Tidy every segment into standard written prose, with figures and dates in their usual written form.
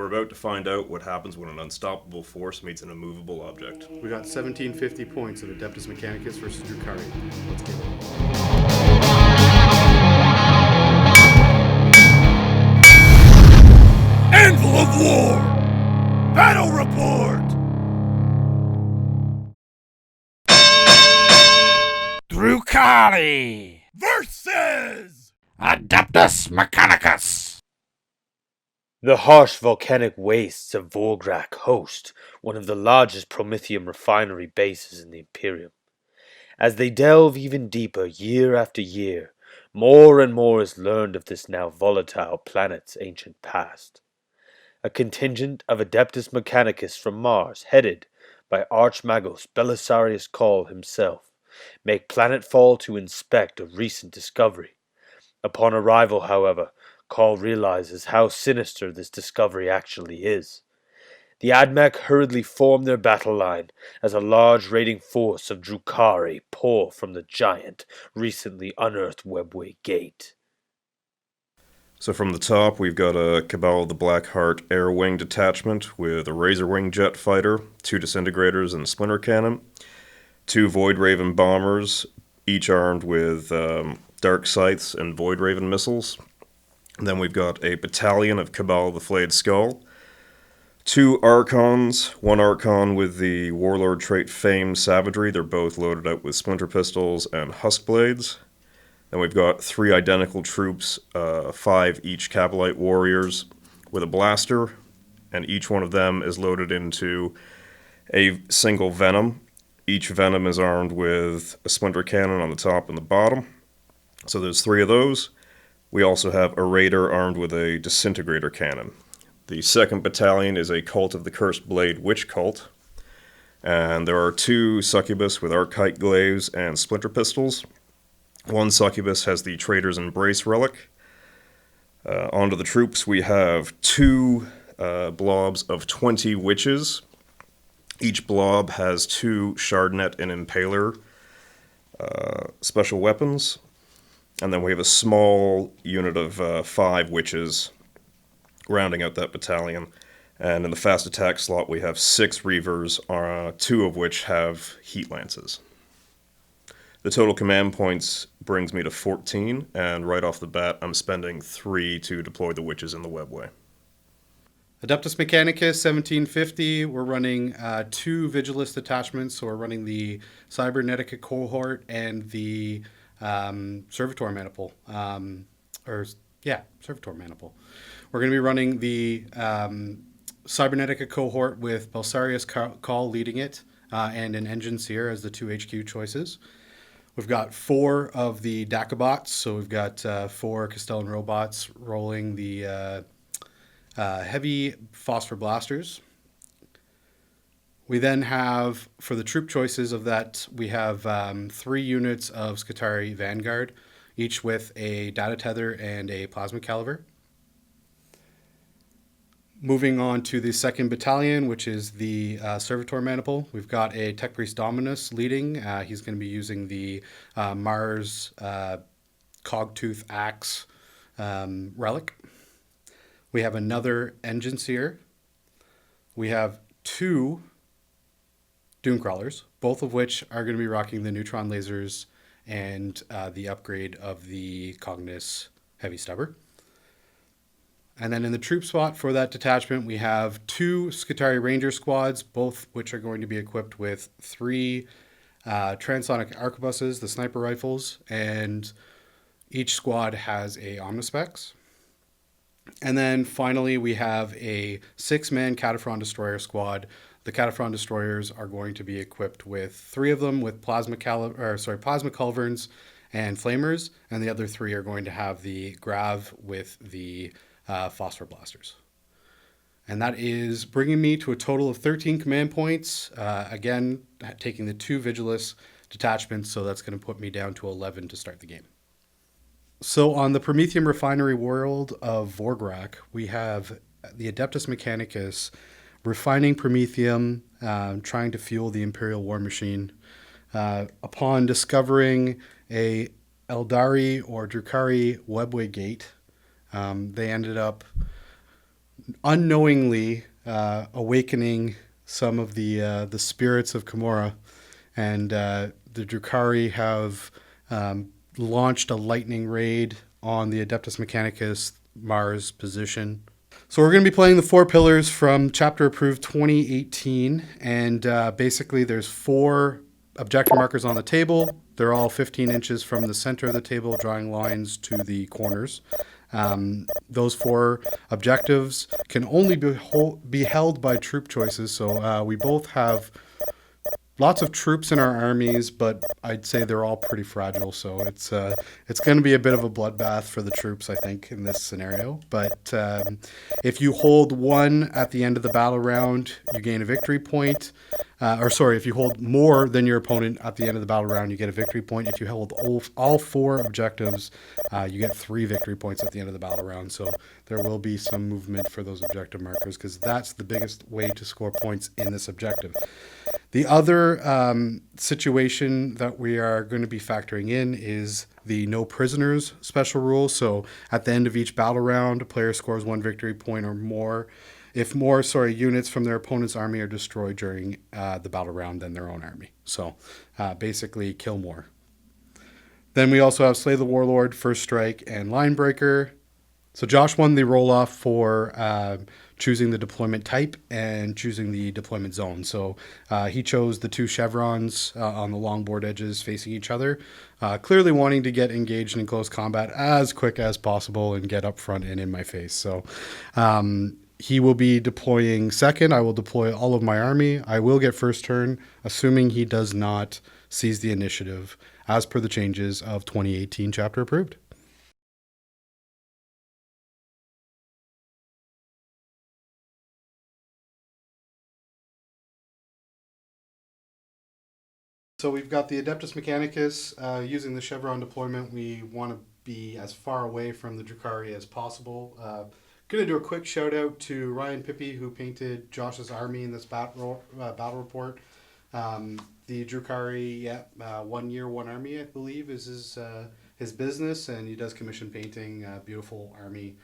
We're about to find out what happens when an unstoppable force meets an immovable object. We got 1750 points of Adeptus Mechanicus versus Drukhari. Let's get it. Anvil of War! Battle Report! Drukhari versus Adeptus Mechanicus. The harsh volcanic wastes of Vorgrak host one of the largest Prometheum refinery bases in the Imperium. As they delve even deeper year after year, more and more is learned of this now volatile planet's ancient past. A contingent of Adeptus Mechanicus from Mars, headed by Archmagos Belisarius Karl himself, make planetfall to inspect a recent discovery. Upon arrival, however, Karl realizes how sinister this discovery actually is. The Admech hurriedly form their battle line as a large raiding force of Drukhari pour from the giant, recently unearthed webway gate. So from the top, we've got a Cabal of the Blackheart Air Wing detachment with a Razor Wing jet fighter, 2 disintegrators and a splinter cannon, 2 Void Raven bombers, each armed with dark scythes and Void Raven missiles. And then we've got a battalion of Cabal of the Flayed Skull, 2 Archons, 1 Archon with the Warlord trait Famed Savagery. They're both loaded out with Splinter Pistols and Husk Blades. Then we've got 3 identical troops, 5 each Cabalite Warriors with a blaster, and each one of them is loaded into a single Venom. Each Venom is armed with a Splinter Cannon on the top and the bottom. So there's 3 of those. We also have a Raider armed with a Disintegrator Cannon. The 2nd Battalion is a Cult of the Cursed Blade Witch Cult. And there are 2 Succubus with Archite Glaives and Splinter Pistols. 1 Succubus has the Trader's Embrace Relic. Onto the troops, we have 2 blobs of 20 Witches. Each blob has 2 Shardnet and Impaler special weapons. And then we have a small unit of 5 Witches rounding out that battalion. And in the fast attack slot, we have 6 Reavers, 2 of which have Heat Lances. The total command points brings me to 14, and right off the bat, I'm spending 3 to deploy the Witches in the webway. Adeptus Mechanicus 1750. We're running 2 Vigilist detachments, so we're running the Cybernetica cohort and the Servitor Maniple. Servitor Maniple. We're going to be running the Cybernetica cohort with Belisarius Karl leading it, and an Engineer as the 2 HQ choices. We've got 4 of the Dacabots, so we've got 4 Castellan robots rolling the heavy phosphor blasters. We then have, for the troop choices of that, we have 3 units of Skitarii Vanguard, each with a data tether and a plasma caliber. Moving on to the 2nd Battalion, which is the Servitor Maniple. We've got a Tech Priest Dominus leading. He's going to be using the Mars Cogtooth Axe relic. We have another Engineer. We have 2 Doomcrawlers, both of which are going to be rocking the neutron lasers and the upgrade of the Cognis Heavy Stubber. And then in the troop spot for that detachment, we have 2 Skitarii Ranger squads, both which are going to be equipped with 3 transonic arquebuses, the sniper rifles, and each squad has a Omnispecs. And then finally, we have a 6-man Cataphren Destroyer squad. The Cataphren Destroyers are going to be equipped with 3 of them with plasma culverins and flamers, and the other 3 are going to have the Grav with the phosphor blasters. And that is bringing me to a total of 13 command points. Again, taking the 2 Vigilus detachments, so that's going to put me down to 11 to start the game. So on the Prometheum refinery world of Vorgrak, we have the Adeptus Mechanicus refining Prometheum, trying to fuel the Imperial war machine. Upon discovering a Eldari or Drukhari webway gate, they ended up unknowingly awakening some of the spirits of Kimura, and the Drukhari have launched a lightning raid on the Adeptus Mechanicus Mars position. So we're going to be playing the 4 pillars from Chapter Approved 2018, and basically there's 4 objective markers on the table. They're all 15 inches from the center of the table, drawing lines to the corners. Those 4 objectives can only be held by troop choices, so we both have lots of troops in our armies, but I'd say they're all pretty fragile, so it's going to be a bit of a bloodbath for the troops, I think, in this scenario. But if you hold 1 at the end of the battle round, you gain a victory point. If you hold more than your opponent at the end of the battle round, you get a victory point. If you hold all 4 objectives, you get 3 victory points at the end of the battle round. So there will be some movement for those objective markers, because that's the biggest way to score points in this objective. The other situation that we are going to be factoring in is the no prisoners special rule. So at the end of each battle round, a player scores 1 victory point or more if more units from their opponent's army are destroyed during the battle round than their own army. So basically kill more. Then we also have Slay the Warlord, First Strike, and Line Breaker. So Josh won the roll-off for choosing the deployment type and choosing the deployment zone. So he chose the 2 chevrons on the longboard edges facing each other, clearly wanting to get engaged in close combat as quick as possible and get up front and in my face. So he will be deploying second. I will deploy all of my army. I will get first turn, assuming he does not seize the initiative, as per the changes of 2018 Chapter Approved. So we've got the Adeptus Mechanicus. Using the chevron deployment, we want to be as far away from the Drukhari as possible. Going to do a quick shout out to Ryan Pippi, who painted Josh's army in this battle report. The Drukhari, 1 year, 1 army, I believe, is his business, and he does commission painting. Beautiful army.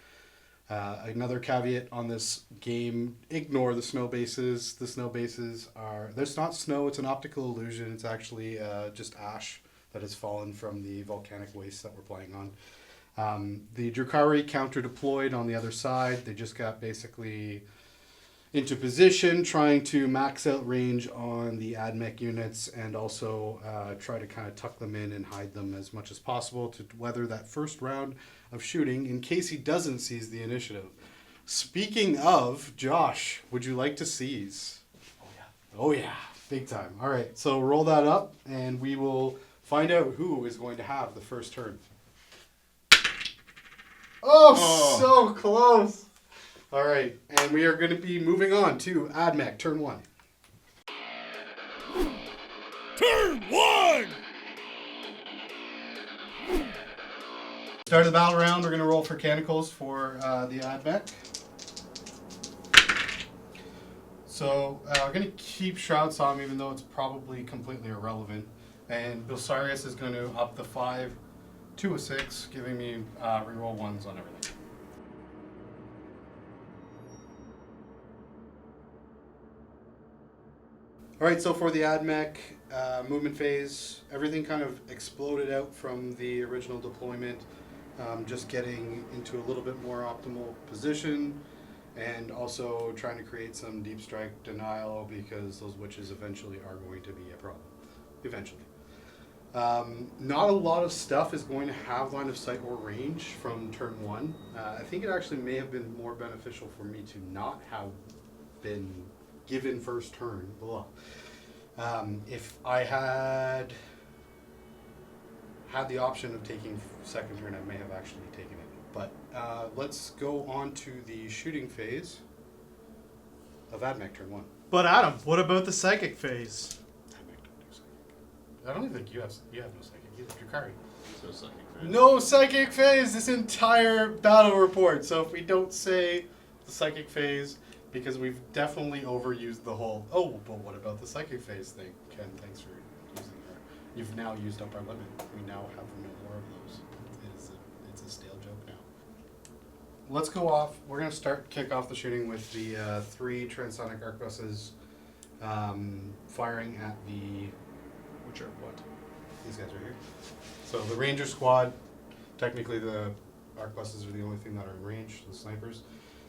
Another caveat on this game, ignore the snow bases. The snow bases there's not snow, it's an optical illusion. It's actually just ash that has fallen from the volcanic waste that we're playing on. The Drukhari counter-deployed on the other side. They just got basically into position, trying to max out range on the Admech units, and also try to kind of tuck them in and hide them as much as possible to weather that first round of shooting in case he doesn't seize the initiative. Speaking of, Josh, would you like to seize? Oh yeah, big time. All right, so roll that up, and we will find out who is going to have the first turn. Oh, so close. All right, and we are going to be moving on to Admech, turn 1. Turn 1! Start of the battle round, we're going to roll for cannicles for the Admech. So we're going to keep Shroud Psalm, even though it's probably completely irrelevant. And Bilsarius is going to up the 5 to a 6, giving me reroll 1s on everything. All right, so for the Admech movement phase, everything kind of exploded out from the original deployment, just getting into a little bit more optimal position, and also trying to create some deep strike denial, because those witches eventually are going to be a problem. Eventually. Not a lot of stuff is going to have line of sight or range from turn 1. I think it actually may have been more beneficial for me to not have been given first turn. If I had the option of taking second turn, I may have actually taken it. But let's go on to the shooting phase of Admech turn 1. But Adam, what about the psychic phase? Admech don't do psychic. I don't even think you have no psychic. You have Drukhari. So psychic phase. No psychic phase this entire battle report. So if we don't say the psychic phase, because we've definitely overused the whole, but what about the psychic phase thing? Ken, thanks for using her. You've now used up our limit. We now have no more of those. It's a stale joke now. let's go off. We're going to kick off the shooting with the 3 transonic arquebuses firing at the... Which are what? These guys right here. So the Ranger squad, technically the arquebuses are the only thing that are in range, the snipers.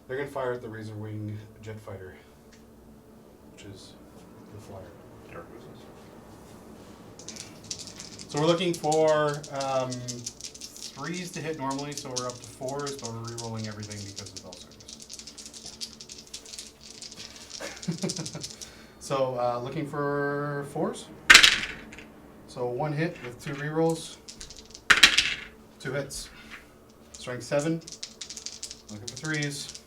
They're going to fire at the Razor Wing jet fighter, which is the flyer. So we're looking for 3s to hit normally, so we're up to 4s, but we're re-rolling everything because of bell service. So looking for 4s. So 1 hit with 2 re-rolls, 2 hits. Strength 7. Looking for 3s.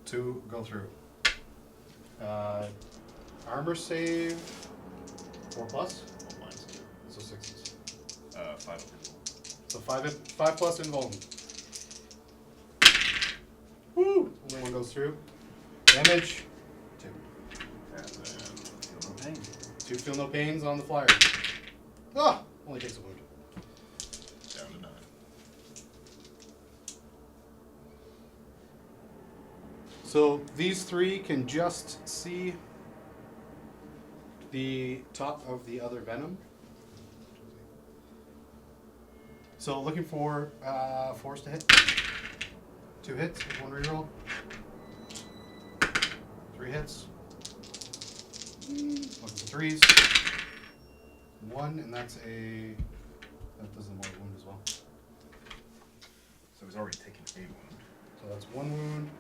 2 go through. Armor save 4+. Mine's 2. So 6s. 5. So 5+ involved. Woo! Only 1 goes through. Damage 2. And then feel no pain. 2 feel no pains on the flyer. Ah! Only takes a wound. Down to 9. So these 3 can just see the top of the other venom. So looking for 4s to hit. 2 hits with 1 reroll. 3 hits. Looking for 3s. 1, and that does the more wound as well. So he's already taken a wound. So that's 1 wound.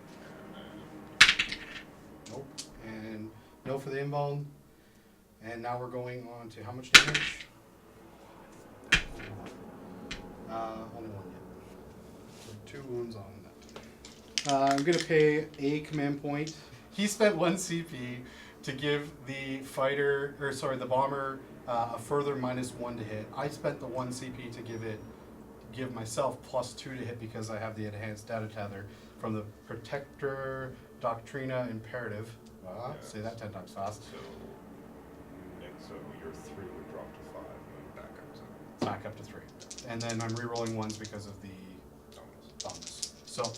Nope. And no for the invuln. And now we're going on to how much damage? Only 1 yet. So 2 wounds on that. I'm going to pay a command point. He spent 1 CP to give the fighter, or sorry, the bomber a further -1 to hit. I spent the 1 CP to give myself +2 to hit because I have the enhanced data tether from the Protector Doctrina Imperative. Say that 10 times fast. So your 3 would drop to 5 and back up to Back up to 3. And then I'm re-rolling 1s because of the dominus. So,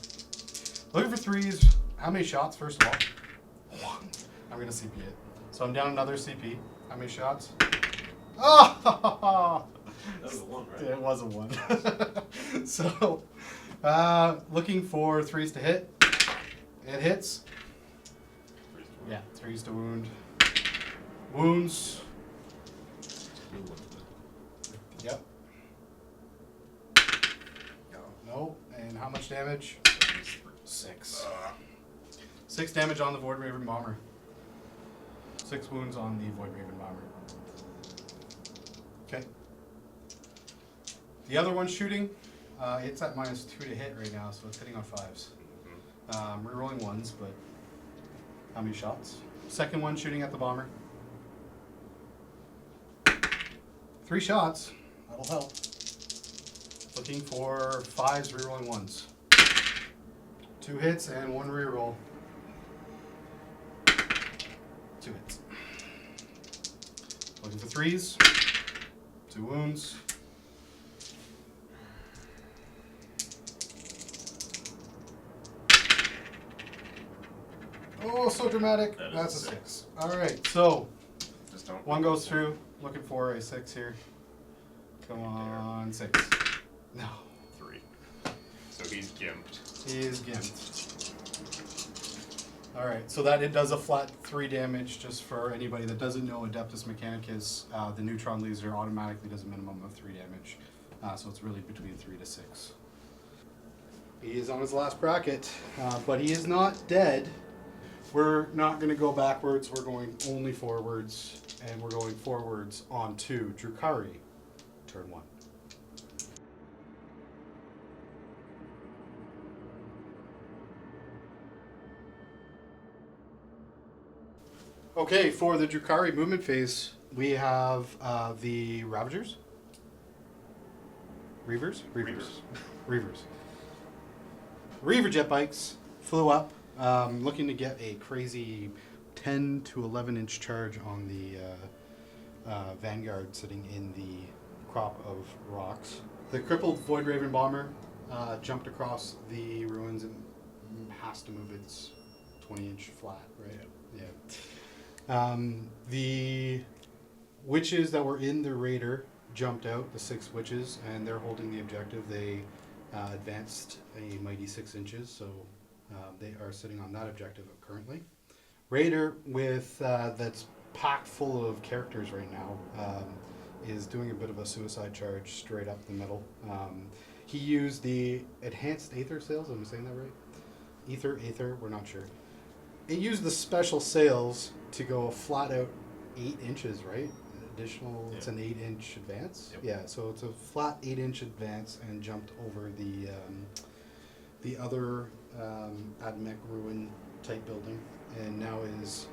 looking for 3s. How many shots, first of all? 1. I'm going to CP it. So I'm down another CP. How many shots? Oh! That was a 1, right? It was a 1. So, looking for 3s to hit. It hits. 3s to Yeah, 3s to wound. Wounds. Yep. No. And how much damage? 6. 6 damage on the Void Raven Bomber. 6 wounds on the Void Raven Bomber. Okay. The other one's shooting. It's at -2 to hit right now, so it's hitting on 5s. Rerolling 1s, but how many shots? Second one shooting at the bomber. 3 shots. That'll help. Looking for 5s, rerolling 1s. 2 hits and 1 reroll. 2 hits. Looking for 3s. 2 wounds. Oh, so dramatic. That's a 6. Alright, so Just don't. 1 goes through. Looking for a 6 here. Come on, 6. No. 3. So he's gimped. He is gimped. Alright, so that it does a flat 3 damage. Just for anybody that doesn't know, Adeptus Mechanicus, the neutron laser automatically does a minimum of 3 damage. So it's really between 3 to 6. He is on his last bracket, but he is not dead. We're not going to go backwards, we're going only forwards, and we're going forwards on to Drukhari, turn 1. Okay, for the Drukhari movement phase, we have the Ravagers. Reavers? Reavers. Reaver jet bikes flew up, looking to get a crazy 10 to 11 inch charge on the Vanguard sitting in the crop of rocks. The crippled Void Raven bomber jumped across the ruins and has to move its 20-inch flat, right? Yeah. The witches that were in the raider jumped out, the 6 witches, and they're holding the objective. They advanced a mighty 6 inches, so they are sitting on that objective currently. Raider with that's packed full of characters right now is doing a bit of a suicide charge straight up the middle. He used the enhanced aether sails. Am I saying that right? Aether, we're not sure. It used the special sails to go a flat out 8 inches, right? Additional, it's an 8-inch advance. Yep. Yeah, so it's a flat 8-inch advance and jumped over the other Admech ruin type building, and now is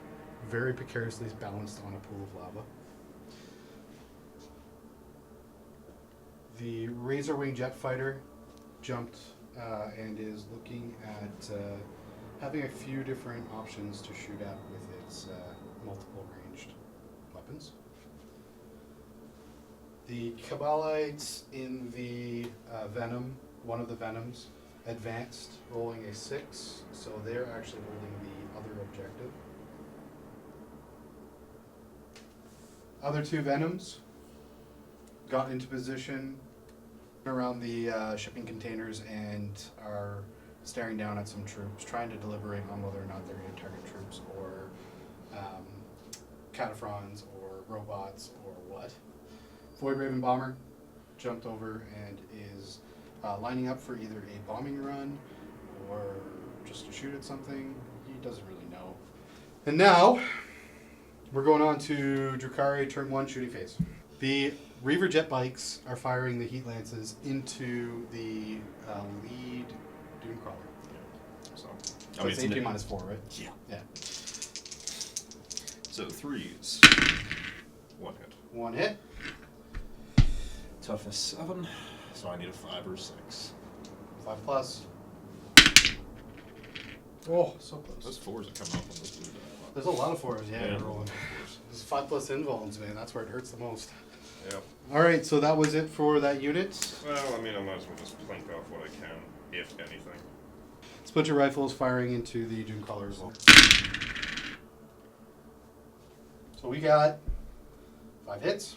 very precariously balanced on a pool of lava. The Razor Wing jet fighter jumped and is looking at having a few different options to shoot at with its multiple ranged weapons. The Cabalites in the Venom, one of the Venoms, advanced, rolling a 6, so they're actually holding the other objective. Other 2 Venoms got into position around the shipping containers and are staring down at some troops, trying to deliberate on whether or not they're going to target troops or cataphrons or robots or what. Void Raven Bomber jumped over and is lining up for either a bombing run or just to shoot at something. He doesn't really know. And now we're going on to Drukhari turn 1 shooting phase. The Reaver jet bikes are firing the heat lances into the lead Doom Crawler. So, So it's AP -4, right? Yeah. Yeah. So 3s. 1 hit. 1 hit. Toughness 7. So I need a 5 or 6. 5 plus. Oh, so close. Those 4s are coming up on this dude. There's a lot of 4s, yeah. Yeah. Rolling. There's 5 plus invulns, man. That's where it hurts the most. Yep. All right, so that was it for that unit. Well, I mean, I might as well just plink off what I can, if anything. Splinter rifles firing into the Doom Crawler as well. So we got 5 hits.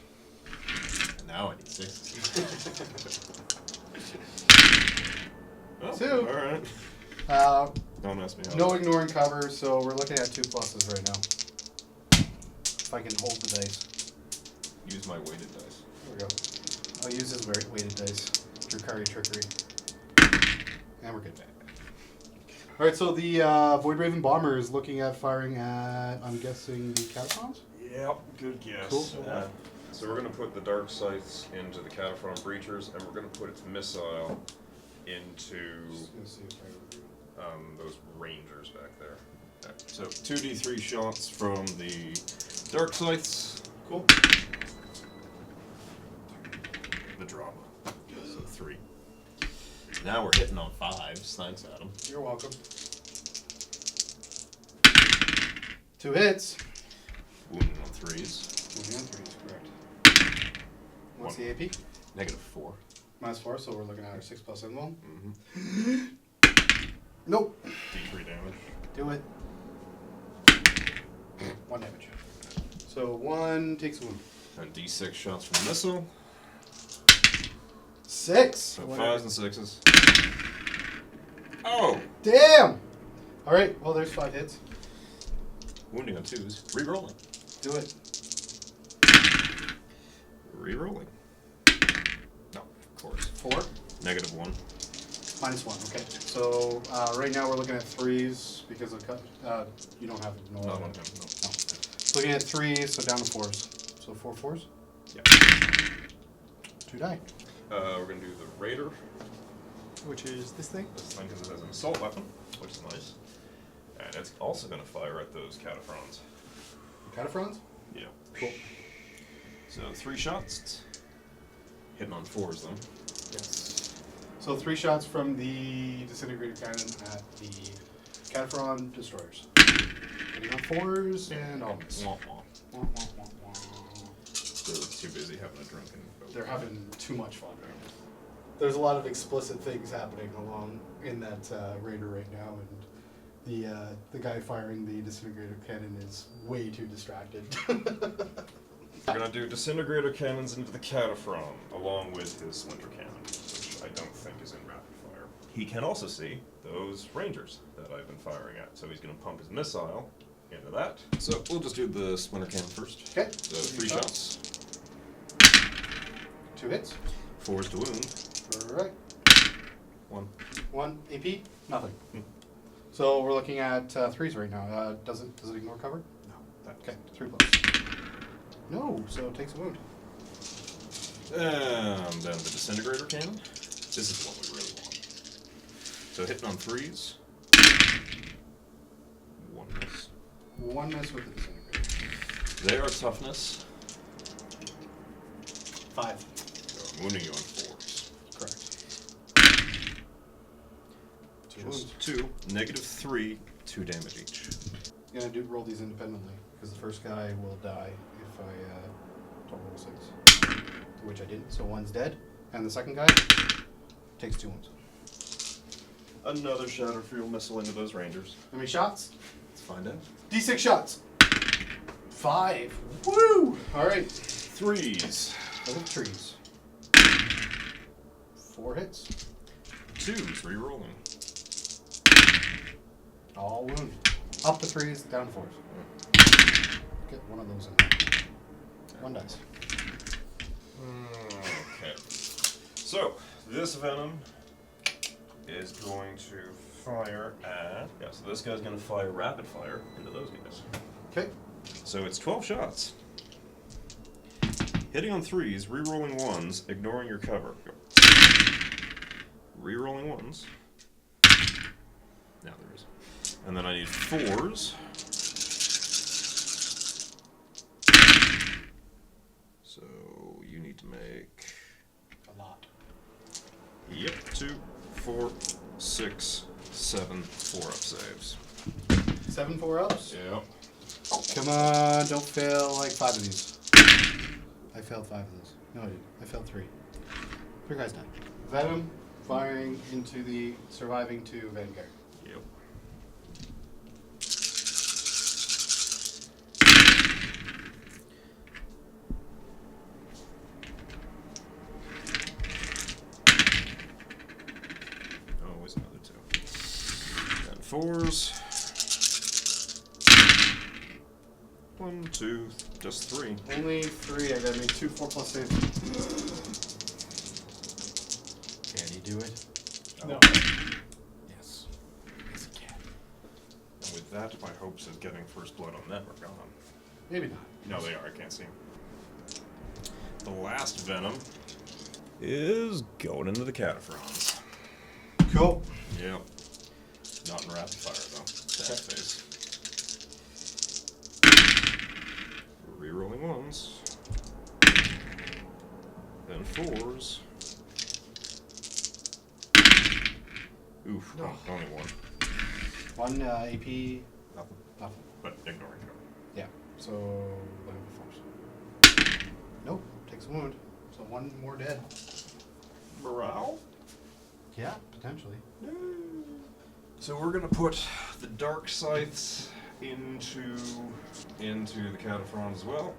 And now I need 6. Oh, 2. Alright. Don't mess me up. No ignoring cover, so we're looking at 2 pluses right now. If I can hold the dice. Use my weighted dice. There we go. I'll use his weighted dice. Drukhari trickery. And we're good. Alright, so the Void Raven Bomber is looking at firing at, I'm guessing, the Cataphrons? Yep, good guess. Cool. So we're going to put the Dark Scythes into the Cataphron Breachers, and we're going to put its missile into Just gonna see if I those Rangers back there. Okay, so 2d3 shots from the Dark Scythes. Cool. The drama. So 3. Now we're hitting on 5s. Thanks, Adam. You're welcome. 2 hits. Wounded on 3s. Moving on 3s, correct. What's the AP? -4. -4, so we're looking at our 6 plus invuln. Mm-hmm. Nope. D3 damage. Do it. 1 damage. So 1 takes a wound. And D6 shots from the missile. 6. So 5s and 6s. Oh! Damn! Alright, well there's 5 hits. Wounding on 2s. Rerolling. Do it. Rerolling. No, of course. 4. -1. -1, okay. So right now we're looking at 3s because of you don't have no. No. Looking at 3s, so down to 4s. So 4 4s? Yeah. 2 die. We're going to do the Raider. Which is this thing? This thing has an assault weapon, which is nice. And it's also going to fire at those Cataphrons. Cataphrons? Yeah. Cool. So 3 shots. Hitting on 4s, though. Yes. So 3 shots from the disintegrator cannon at the Cataphron destroyers. Hitting on 4s and all miss. Wah, wah. Wah, wah, wah, wah. They're too busy having a drunken boat. They're having too much fun right now. there's a lot of explicit things happening along in that raider right now, and the guy firing the disintegrator cannon is way too distracted. We're going to do disintegrator cannons into the Cataphrone, along with his splinter cannon, which I don't think is in rapid fire. He can also see those rangers that I've been firing at, so he's going to pump his missile into that. So we'll just do the splinter cannon first. Okay. So 3 shots. 2 hits. 4s to wound. Alright. 1 AP? Nothing. So we're looking at 3s right now. Does it ignore cover? No. Okay, 3 plus. No, so it takes a wound. And then the disintegrator cannon. This is the one we really want. So hitting on 3s. 1 miss. 1 miss with the disintegrator. They are toughness. 5. So I'm wounding you on 4s. Correct. 2 wounds. Just 2. -3, 2 damage each. I'm gonna roll these independently because the first guy will die if I don't roll 6, which I didn't. So 1's dead, and the second guy takes 2 wounds. Another Shatterfield missile into those rangers. How many shots? Let's find out. D6 shots. 5. Woo! All right. 3s. Look at the trees. 4 hits. 2s, re-rolling. All wound. Up to 3s, down to 4s. Get one of those in there. 1 dice. Okay. So, this venom is going to fire at... Yeah, so this guy's going to fire rapid fire into those guys. Okay. So it's 12 shots. Hitting on 3s, re-rolling 1s, ignoring your cover. Go. Re-rolling 1s. Now there is. And then I need 4s. So you need to make... A lot. Yep, 2, 4, 6, 7 4-up saves. 7 4-ups? Yep. Come on, don't fail like 5 of these. I failed 5 of those. No, I didn't. I failed 3. 3 guys died. Venom firing into the surviving 2 Vanguard. Yep. Oh, always another 2. And 4s. 1, 2, just 3. Only 3. I gotta make 2 4+ saves. Can you do it? No. Yes. Yes, he can. And with that, my hopes of getting first blood on them are gone. Maybe not. No, they are. I can't see them. The last venom is going into the Cataphrons. Cool. Yep. Not in rapid fire, though. Sad face. Rerolling 1s. Then 4s. Oof. No. Only 1. 1 AP. Nothing. Nothing. But ignoring cover. Yeah. So 11 force. Nope. Takes a wound. So 1 more dead. Morale? Yeah, potentially. So we're gonna put the dark scythes into the Cataphrons as well,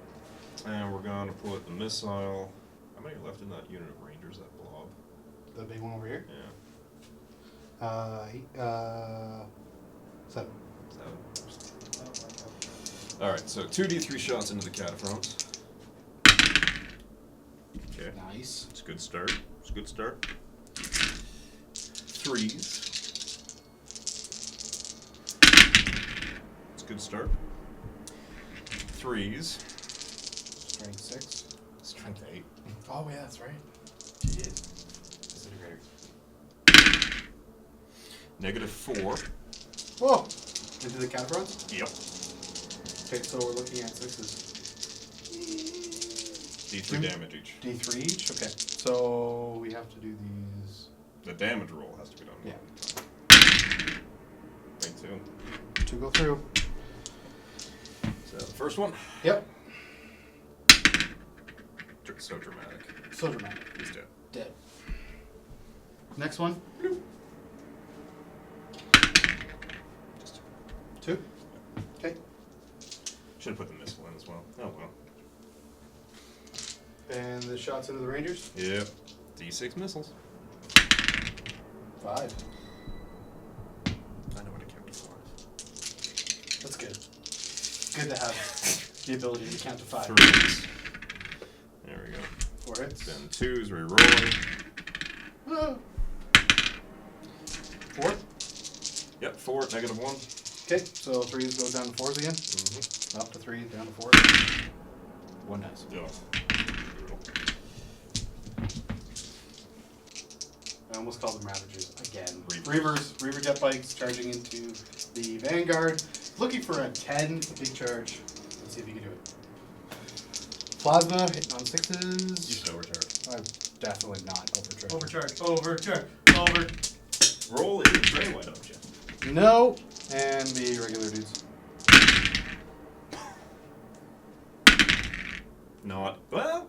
and we're gonna put the missile. How many left in that unit of rangers? That blob. The big one over here. Yeah. 7. 7. All right. So 2d3 shots into the Cataphrons. Okay. Nice. It's a good start. It's a good start. 3s. It's a good start. 3s. Strength 6. Strength 8. Oh yeah, that's right. Jeez. Disintegrator. -4. Whoa! Into the Cataphrons? Yep. Okay, so we're looking at 6s. D3 damage each. D3 each? Okay. So we have to do these. The damage roll has to be done. Yeah. Think too. 2 go through. So the first one. Yep. So dramatic. So dramatic. He's dead. Dead. Next one. Just 2. Okay. should have put the missile in as well. Oh well. And the shots into the Rangers. Yep. D6 missiles. 5. I know what to count to 5. That's good. Good to have the ability to count to 5. 3s. There we go. 4 hits. Then 2s, re-rolling. Ah. 4. Yep, 4, -1. Okay, so 3s go down to 4s again. Mm-hmm. Up to 3, down to 4. 1 dice. Yeah. I almost called them Ravagers again. Reavers. Reaver jet bikes charging into the Vanguard. Looking for a 10, a big charge. Let's see if you can do it. Plasma hitting on 6s. You should overcharge. I'm definitely not overcharged. Overcharge. Roll it tray, why don't you? No, and the regular dudes. Not. Well,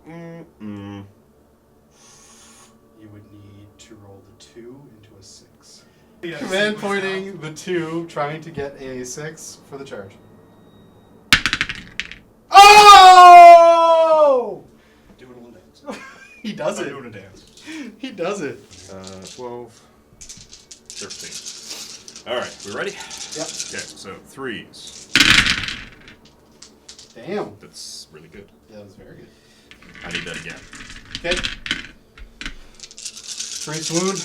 You would need to roll the 2 into a 6. Yeah, Command pointing the 2, trying to get a 6 for the charge. Oh! do it a little dance. He does I'm it. doing a dance. He does it. 12, 13. All right, we ready? Yep. Okay, so 3s. Damn. That's really good. Yeah, that was very good. I need that again. Okay. 3 swoon.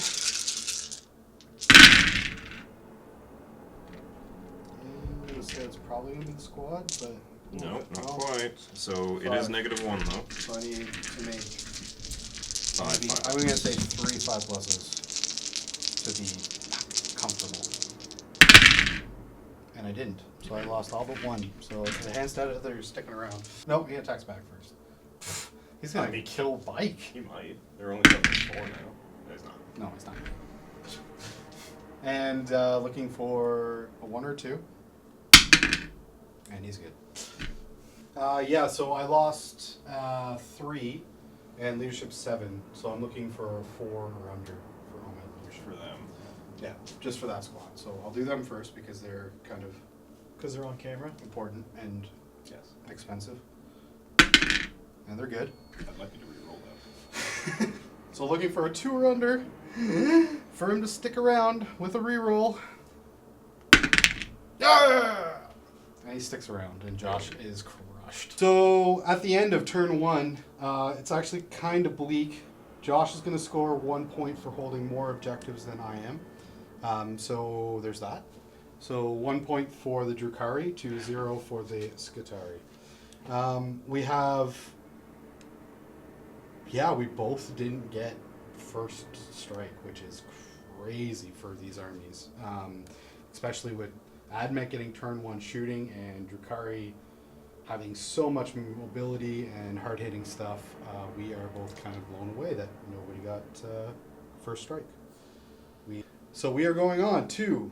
I'm gonna say it's probably gonna be the squad, but No, not well, quite. So it is 5. -1 though. So I need to make. 5, 5. I'm gonna say 3 5 pluses to be comfortable. And I didn't, so I lost all but 1. So the hand stat they're sticking around. Nope, he attacks back first. He's gonna I mean, kill Bike. He might. They're only up to 4 now. No, he's not. No, he's not. And looking for a 1 or 2. And he's good. Yeah, so I lost 3 and leadership 7. So I'm looking for a 4 or under for all my leadership. For them. Yeah, just for that squad. So I'll do them first because they're kind of Because they're on camera. important and Yes. expensive. And they're good. I'd like you to re-roll that. So looking for a 2 or under for him to stick around with a reroll. Yeah! And he sticks around, and Josh is crushed. So at the end of turn 1, it's actually kind of bleak. Josh is going to score 1 point for holding more objectives than I am. So there's that. So 1 point for the Drukhari to 0 for the Skitari. We have... Yeah, we both didn't get first strike, which is crazy for these armies. Especially with Admech getting turn 1 shooting and Drukhari having so much mobility and hard-hitting stuff. We are both kind of blown away that nobody got first strike. So we are going on to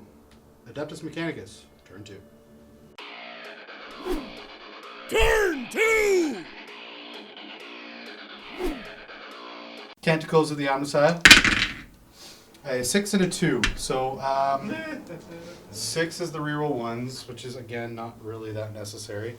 Adeptus Mechanicus, turn 2. Turn 2! Canticles of the Omnicide. A 6 and a 2. So 6 is the reroll ones, which is again not really that necessary.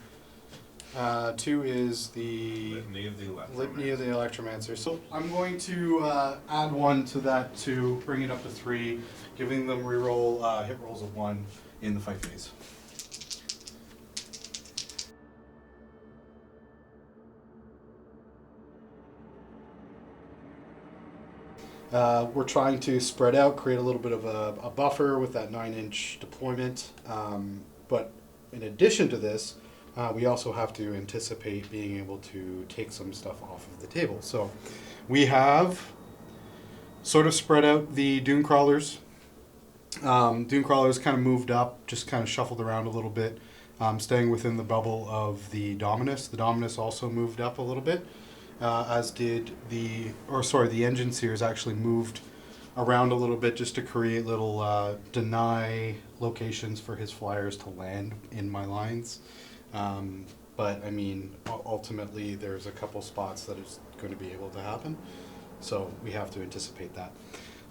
2 is the Litany of the Electromancer. Litany of the Electromancer. So I'm going to add 1 to that to bring it up to 3, giving them reroll hit rolls of 1 in the fight phase. We're trying to spread out, create a little bit of a buffer with that 9-inch deployment. But in addition to this, we also have to anticipate being able to take some stuff off of the table. So we have sort of spread out the Dune Crawlers. Dune Crawlers kind of moved up, just kind of shuffled around a little bit, staying within the bubble of the Dominus. The Dominus also moved up a little bit. As did the engine seers actually moved around a little bit just to create little deny locations for his flyers to land in my lines. But I mean, ultimately there's a couple spots that it's going to be able to happen. So we have to anticipate that.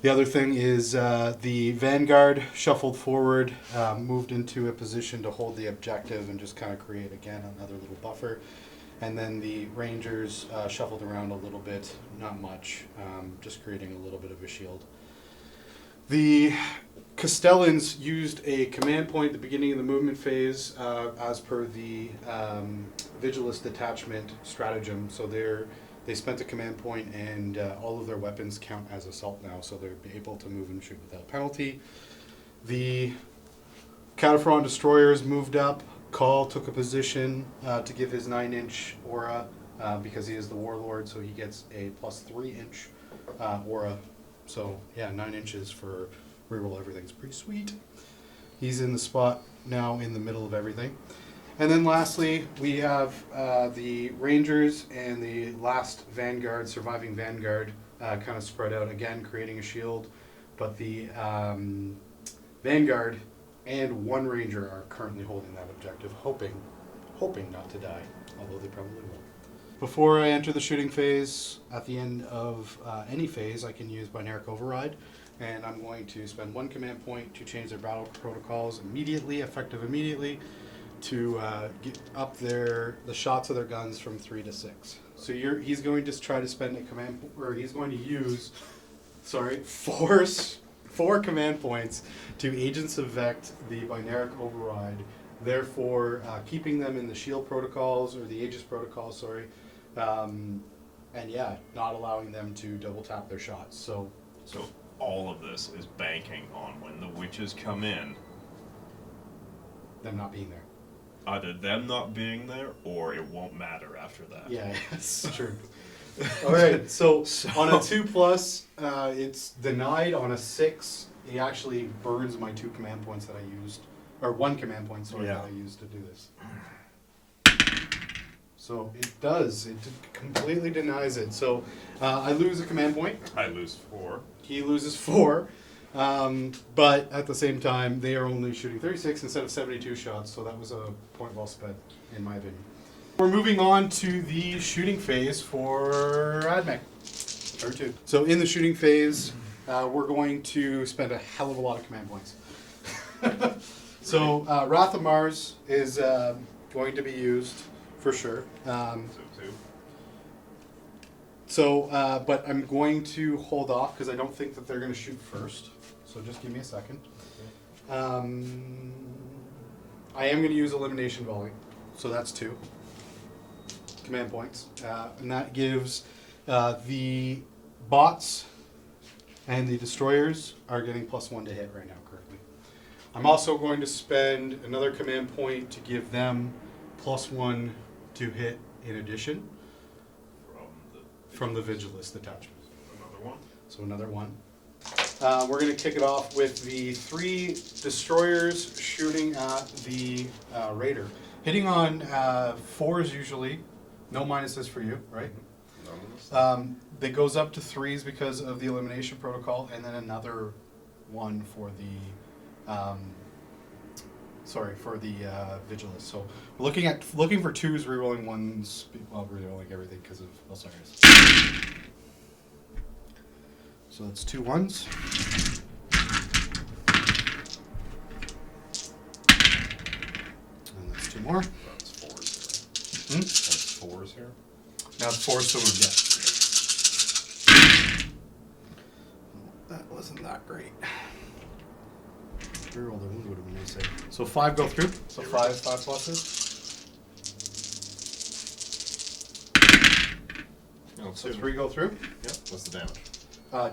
The other thing is the Vanguard shuffled forward, moved into a position to hold the objective and just kind of create, again, another little buffer. And then the Rangers shuffled around a little bit, not much, just creating a little bit of a shield. The Castellans used a command point at the beginning of the movement phase as per the Vigilist detachment stratagem. So they spent a command point and all of their weapons count as assault now, so they're able to move and shoot without penalty. The Cataphren destroyers moved up. Karl took a position to give his 9-inch aura because he is the warlord, so he gets a plus 3-inch aura. So yeah, 9 inches for reroll everything's pretty sweet. He's in the spot now in the middle of everything. And then lastly, we have the Rangers and the last Vanguard, surviving Vanguard, kind of spread out again, creating a shield. But the Vanguard and one Ranger are currently holding that objective, hoping not to die, although they probably will. Before I enter the shooting phase, at the end of any phase, I can use Binaric Override, and I'm going to spend 1 command point to change their battle protocols immediately, effective immediately, to get up the shots of their guns from 3 to 6. So he's going to try to spend a command, or he's going to use, 4 command points to Agents of Vect the Binaric Override, therefore keeping them in the shield protocols, or the Aegis protocols, and yeah, not allowing them to double tap their shots. So all of this is banking on when the witches come in, them not being there. either them not being there or it won't matter after that. Yeah, that's true. All right, so on a 2+, it's denied. On a 6, he actually burns my 2 command points that I used, or 1 command point, that I used to do this. So it does. It completely denies it. So I lose a command point. I lose 4. He loses 4. But at the same time, they are only shooting 36 instead of 72 shots, so that was a point well spent, in my opinion. We're moving on to the shooting phase for Admech. Turn 2. So in the shooting phase, we're going to spend a hell of a lot of command points. So Wrath of Mars is going to be used for sure. But I'm going to hold off because I don't think that they're going to shoot first. So just give me a second. I am going to use Elimination Volley. So that's 2 command points. And that gives the bots and the destroyers are getting +1 to hit right now currently. I'm also going to spend another command point to give them +1 to hit in addition from the Vigilist detachment. Another one. So another 1. We're going to kick it off with the 3 destroyers shooting at the Raider. Hitting on 4s usually. No minuses for you, right? That goes up to 3s because of the elimination protocol, and then another 1 for the Vigilist. So we're looking for 2s, rerolling 1s, well, rerolling everything because of Osiris. So that's 2 1s. And that's 2 more. That's 4s here. Hmm? That's 4s here. Now it's 4, so we're dead. That wasn't that great. Reroll the wound would have been nice. So 5 go through. So 5 pluses. No, So 3 go through. Yep. What's the damage?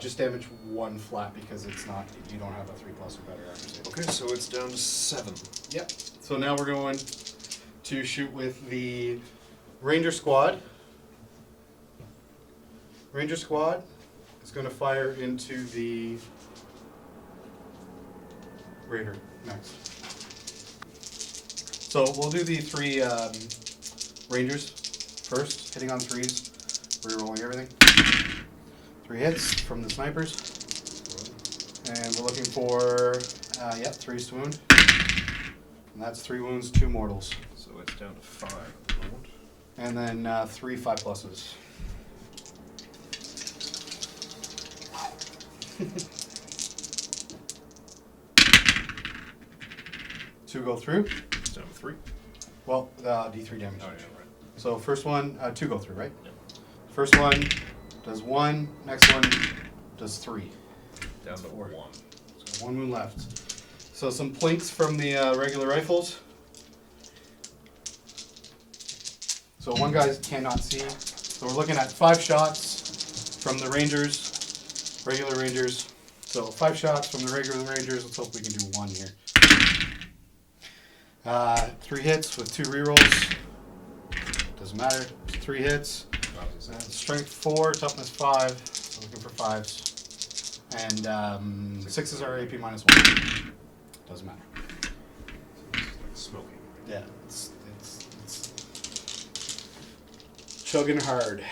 Just damage 1 flat because it's not, you don't have a 3+ or better accuracy. Okay, so it's down to 7. Yep. So now we're going to shoot with the Ranger Squad. Ranger Squad is going to fire into the Raider next. So we'll do the 3 Rangers first, hitting on 3s, rerolling everything. 3 hits from the snipers. And we're looking for, 3s to wound. And that's 3 wounds, 2 mortals. So it's down to 5 at the moment. And then 3 5 pluses. 2 go through. So 3. Well, D3 damage. Oh, yeah, right. So first one, 2 go through, right? Yep. First one does 1. Next one does 3. Down to 1. So 1 wound left. So some plinks from the regular rifles. So one guy cannot see. So we're looking at 5 shots from the Rangers, regular Rangers. So 5 shots from the regular Rangers. Let's hope we can do 1 here. 3 hits with 2 rerolls. Doesn't matter. 3 hits. Strength 4, toughness 5. So looking for 5s. And 6s are AP -1. Doesn't matter. Smoking. Yeah, it's chugging hard.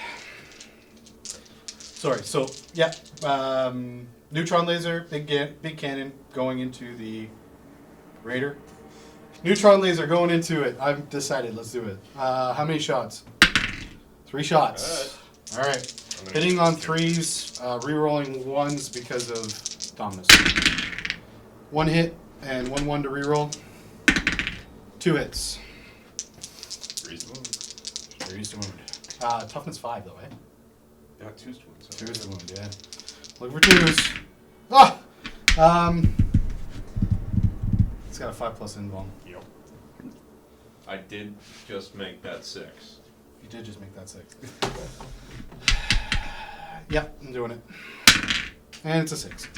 Sorry. So yeah, neutron laser, big cannon going into the Raider. Neutron laser going into it. I've decided. Let's do it. How many shots? 3 shots. All right. Hitting on 3s, rerolling 1s because of Dominus. 1 hit and 1/1 to reroll. 2 hits. 3's the wound. 3's the wound. Toughness 5 though, eh? Yeah, 2's the wound. 2's the wound, yeah. Looking for 2s. Ah! It's got a 5+ invuln. Yep. I did just make that 6. You did just make that 6. Yep, I'm doing it. And it's a 6.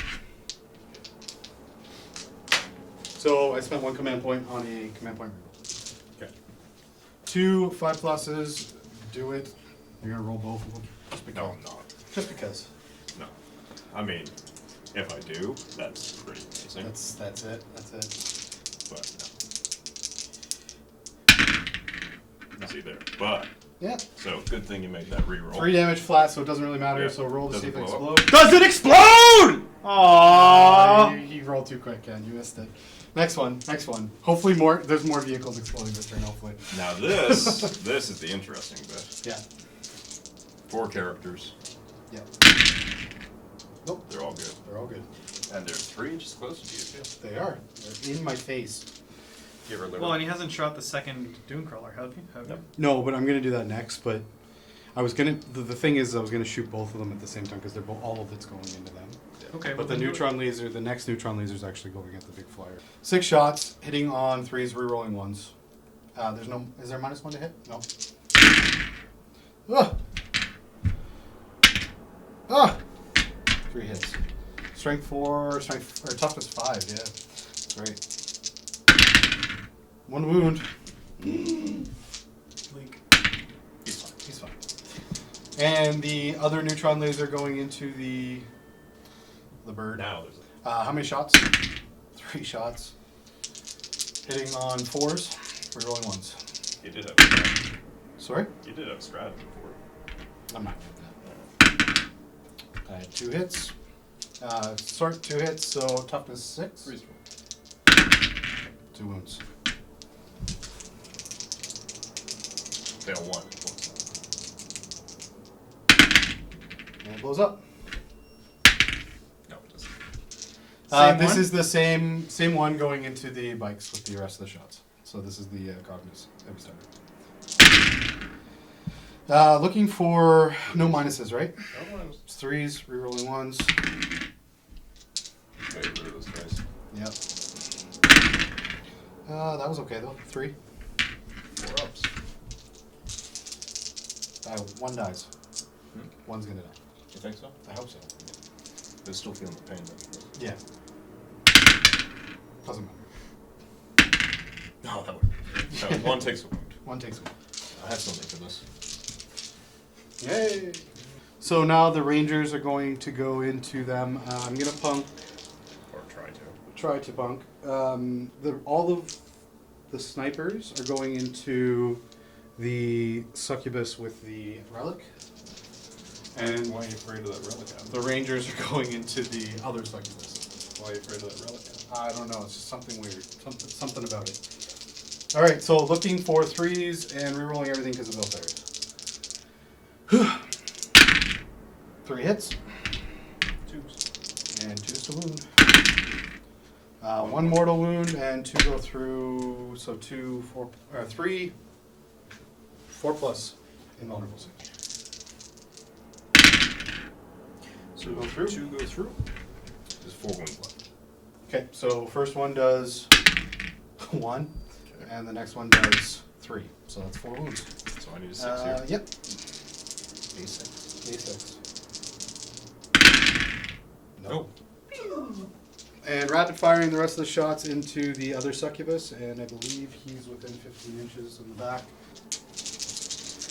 So I spent 1 command point on a command point reroll. Okay. 2 5+s. Do it. You're gonna roll both of them. Just because. No, I'm not. Just because. No. I mean, if I do, that's pretty amazing. That's it. That's it. But no. See there. But Yeah. so good thing you made that reroll. 3 damage flat, so it doesn't really matter. Yeah. So roll to Doesn't see if it blow up. explodes. Does it explode? Aww. You rolled too quick, Ken. You missed it. Next one. Next one. Hopefully more. There's more vehicles exploding this turn. Hopefully. Now this this is the interesting bit. Yeah. 4 characters. Yeah. Nope. They're all good. They're all good. And there's 3 inches closer to you too. They are. They're in my face. Give her a little. Well, and he hasn't shot the second Doomcrawler, have you? Nope. No, but I'm gonna do that next. But I was gonna. The thing is, I was gonna shoot both of them at the same time because they're both, all of it's going into them. Okay, But the then do it. neutron laser, the next neutron laser is actually going at the big flyer. 6 shots, hitting on 3s, rerolling 1s. There's no. Is there -1 to hit? No. Ah! Ah! 3 hits. Strength 4, toughness 5. Yeah, that's right. 1 wound. Leak. He's fine. He's fine. And the other neutron laser going into the bird. now there's How many shots? 3 shots. Hitting on 4s, rerolling 1s. you did have a strat. Sorry? You did have a strat before. I'm not doing that. I had 2 hits. 2 hits, so toughness 6. Reasonable. 2 wounds. Fail 1. And it blows up. No, it doesn't. This one? is the same one going into the bikes with the rest of the shots. So this is the Cognis heavy starter. Looking for no minuses, right? It's 3s, rerolling 1s. Get rid of those guys. Yep. That was okay though. 3. 4 ups. 1 dies. Hmm? 1's gonna die. You think so? I hope so. They're still feeling the pain though. Yeah. Doesn't matter. No, that would. No, 1 takes a wound. 1 takes 1. I have something for this. Yay! So now the Rangers are going to go into them. I'm gonna punk. Or try to. Try to punk. All of the snipers are going into the succubus with the relic, and Why are you afraid of that relic? the Rangers are going into the other succubus. Why are you afraid of that relic? I don't know. It's just something weird. Something about it. All right. So looking for 3s and rerolling everything because of Belfast. 3 hits. 2s. And 2s to wound. One mortal wound and 2 go through. So 2, 4, or 3, 4 plus invulnerable. So go through. 2 go through. There's 4 wounds left. Okay, so first one does 1, and the next one does 3. So that's 4 wounds. So I need a 6 here. Yep. A6. A6. Nope. And rapid firing the rest of the shots into the other succubus, and I believe he's within 15 inches in the back.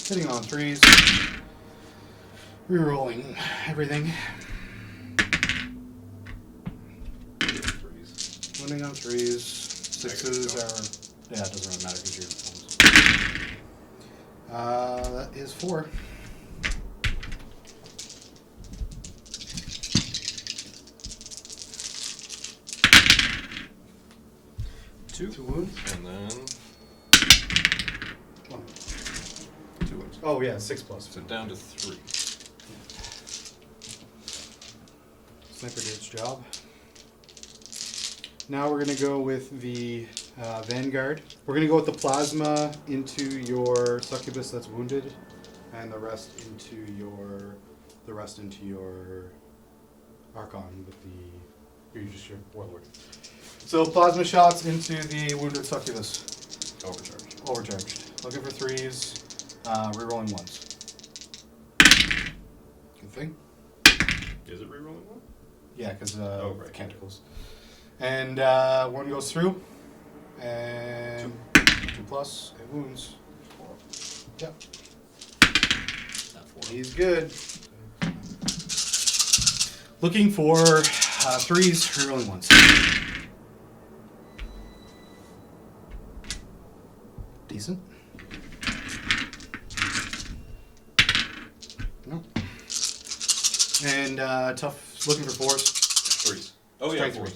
Hitting on 3s. Rerolling everything. Winning on 3s. 6s are... Yeah, it doesn't really matter because you're in phones. That is 4. Two wounds. And then 1. 2 wounds. Oh yeah, 6 plus. So down to 3. Sniper did its job. Now we're going to go with the Vanguard. We're going to go with the plasma into your succubus that's wounded, and the rest into your Archon with the your warlord. So plasma shots into the wounded succubus. Overcharged. Looking for 3s. Rerolling 1s. Good thing. Is it rerolling 1? Yeah, because right. canticles. And 1 goes through. And 2 plus. And wounds. 4. Yep. Not 4. He's good. Looking for 3s, rerolling 1s. Decent. No. And tough. Looking for 4s. 3s. Oh yeah, Strength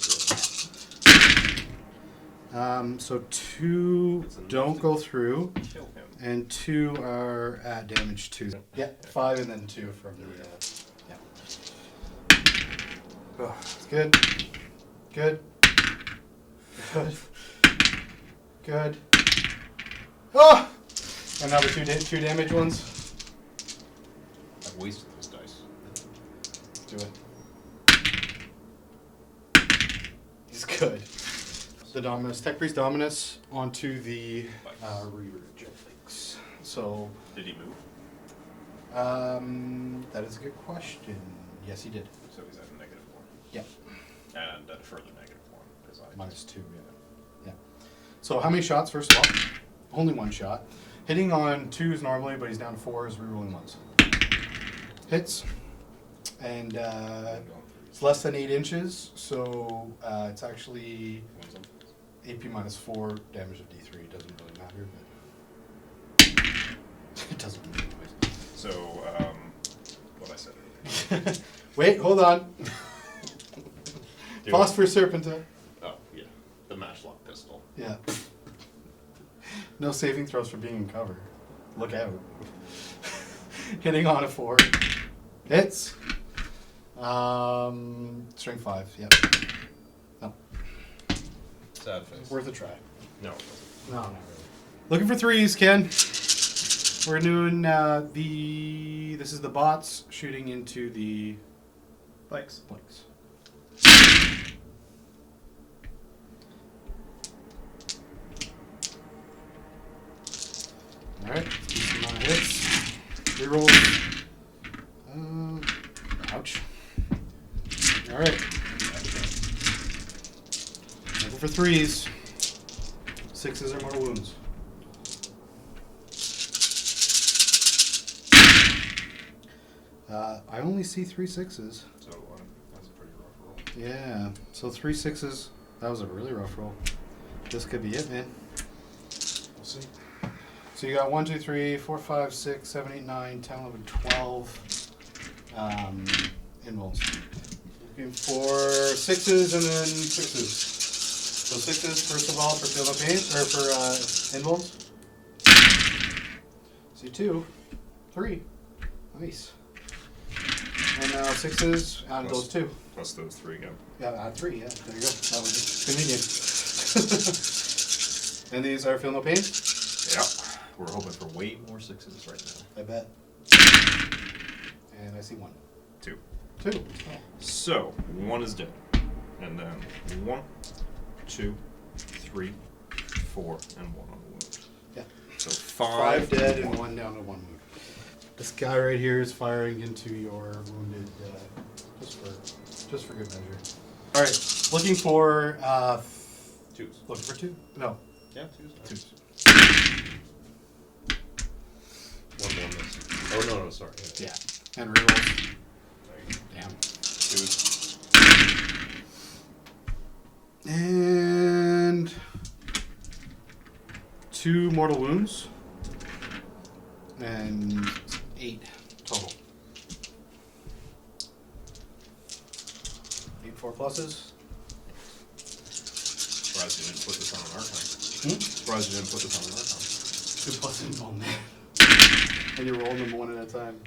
4s. So 2 don't go through, Kill him. and 2 are at damage 2. Yeah, 5 and then 2 from the. Yeah. Oh, it's good. Good. Good. Good. Oh! Another 2 damage ones. I've wasted those dice. Do it. He's good. The Dominus, Tech Priest Dominus onto the Reaver Jetflakes. So, Did he move? that is a good question. Yes, he did. So he's at a -1. Yeah. And at a further -1. Because I -2, yeah. So how many shots first of all? Only 1 shot. Hitting on 2s normally, but he's down to 4s, rerolling 1s. Hits. And it's less than 8 inches, so it's actually AP -4 damage of D3. It doesn't really matter, but it doesn't really matter. So, what I said earlier. Wait, hold on. Do Phosphor Serpentine. Oh, yeah. The matchlock pistol. Yeah. No saving throws for being in cover. Look out. Hitting on a 4. Hits. Strength 5, yep. No. Sad face. Worth a try. No. No, not really. Looking for 3s, Ken. We're doing this is the bots shooting into the Bikes. blanks. Alright, decent amount of hits. Reroll. Ouch. Alright. Looking for 3s. 6s are more wounds. I only see 3 6s. So, that's a pretty rough roll. Yeah, so 3 6s. That was a really rough roll. This could be it, man. We'll see. So you got 1, 2, 3, 4, 5, 6, 7, 8, 9, 10, 11, 12 invulns. Looking for 6s and then 6s. So 6s first of all for Feel No Pain, or for invulns. See 2, 3. Nice. And now 6s out of those 2. Plus those 3 go. Yeah, add 3, yeah. There you go. That was just convenient. And these are feel no pain? Yeah. We're hoping for way more 6s right now. I bet. And I see 1. 2. 2. Oh. So, 1 is dead. And then 1, 2, 3, 4, and 1 on the wound. Yeah. So 5 dead and 1 down to 1 wound. This guy right here is firing into your wounded, just for good measure. All right, looking for 2s. Looking for 2. No. Yeah, 2s. 2s. 1 more miss. Oh no, sorry. Yeah. And rerolls. Damn. 2s. And 2 mortal wounds. And 8 total. 8 4 pluses. Surprised you didn't put this on an archive. Surprised you didn't put this on an archive. 2 pluses on there. And you're rolling them 1 at a time.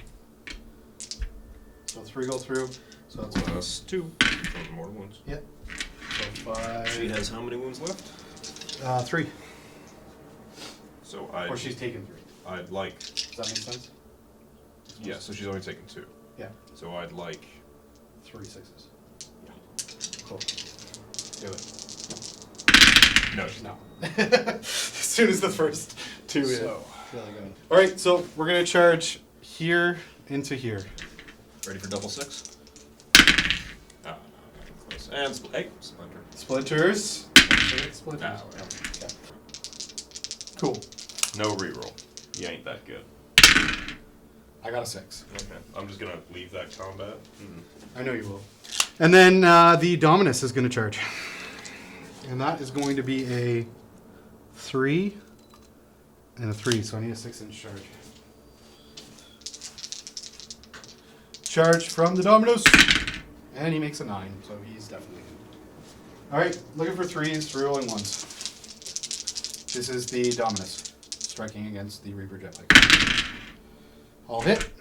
So 3 go through. So that's Plus 2 from the mortal wounds. Yep. So 5. She has how many wounds left? 3. So Or she's taken 3. I'd like. Does that make sense? Yeah, so she's only taken 2. Yeah. So I'd like. 3 6s. Yeah. Cool. Do it. No. No. As soon as the first 2 hit. So. Really good. All right, so we're gonna charge here into here. Ready for double 6? No, close. And hey, splinter. Splinters. Splinters. Ah, Okay. Cool. No reroll. You ain't that good. I got a 6. Okay. I'm just gonna leave that combat. I know you will. And then the Dominus is going to charge. And that is going to be a 3 and a 3, so I need a 6-inch charge. Charge from the Dominus. And he makes a 9, so he's definitely good. Alright, looking for 3s, rerolling 1s. This is the Dominus, striking against the Reaper Jetbike. All hit.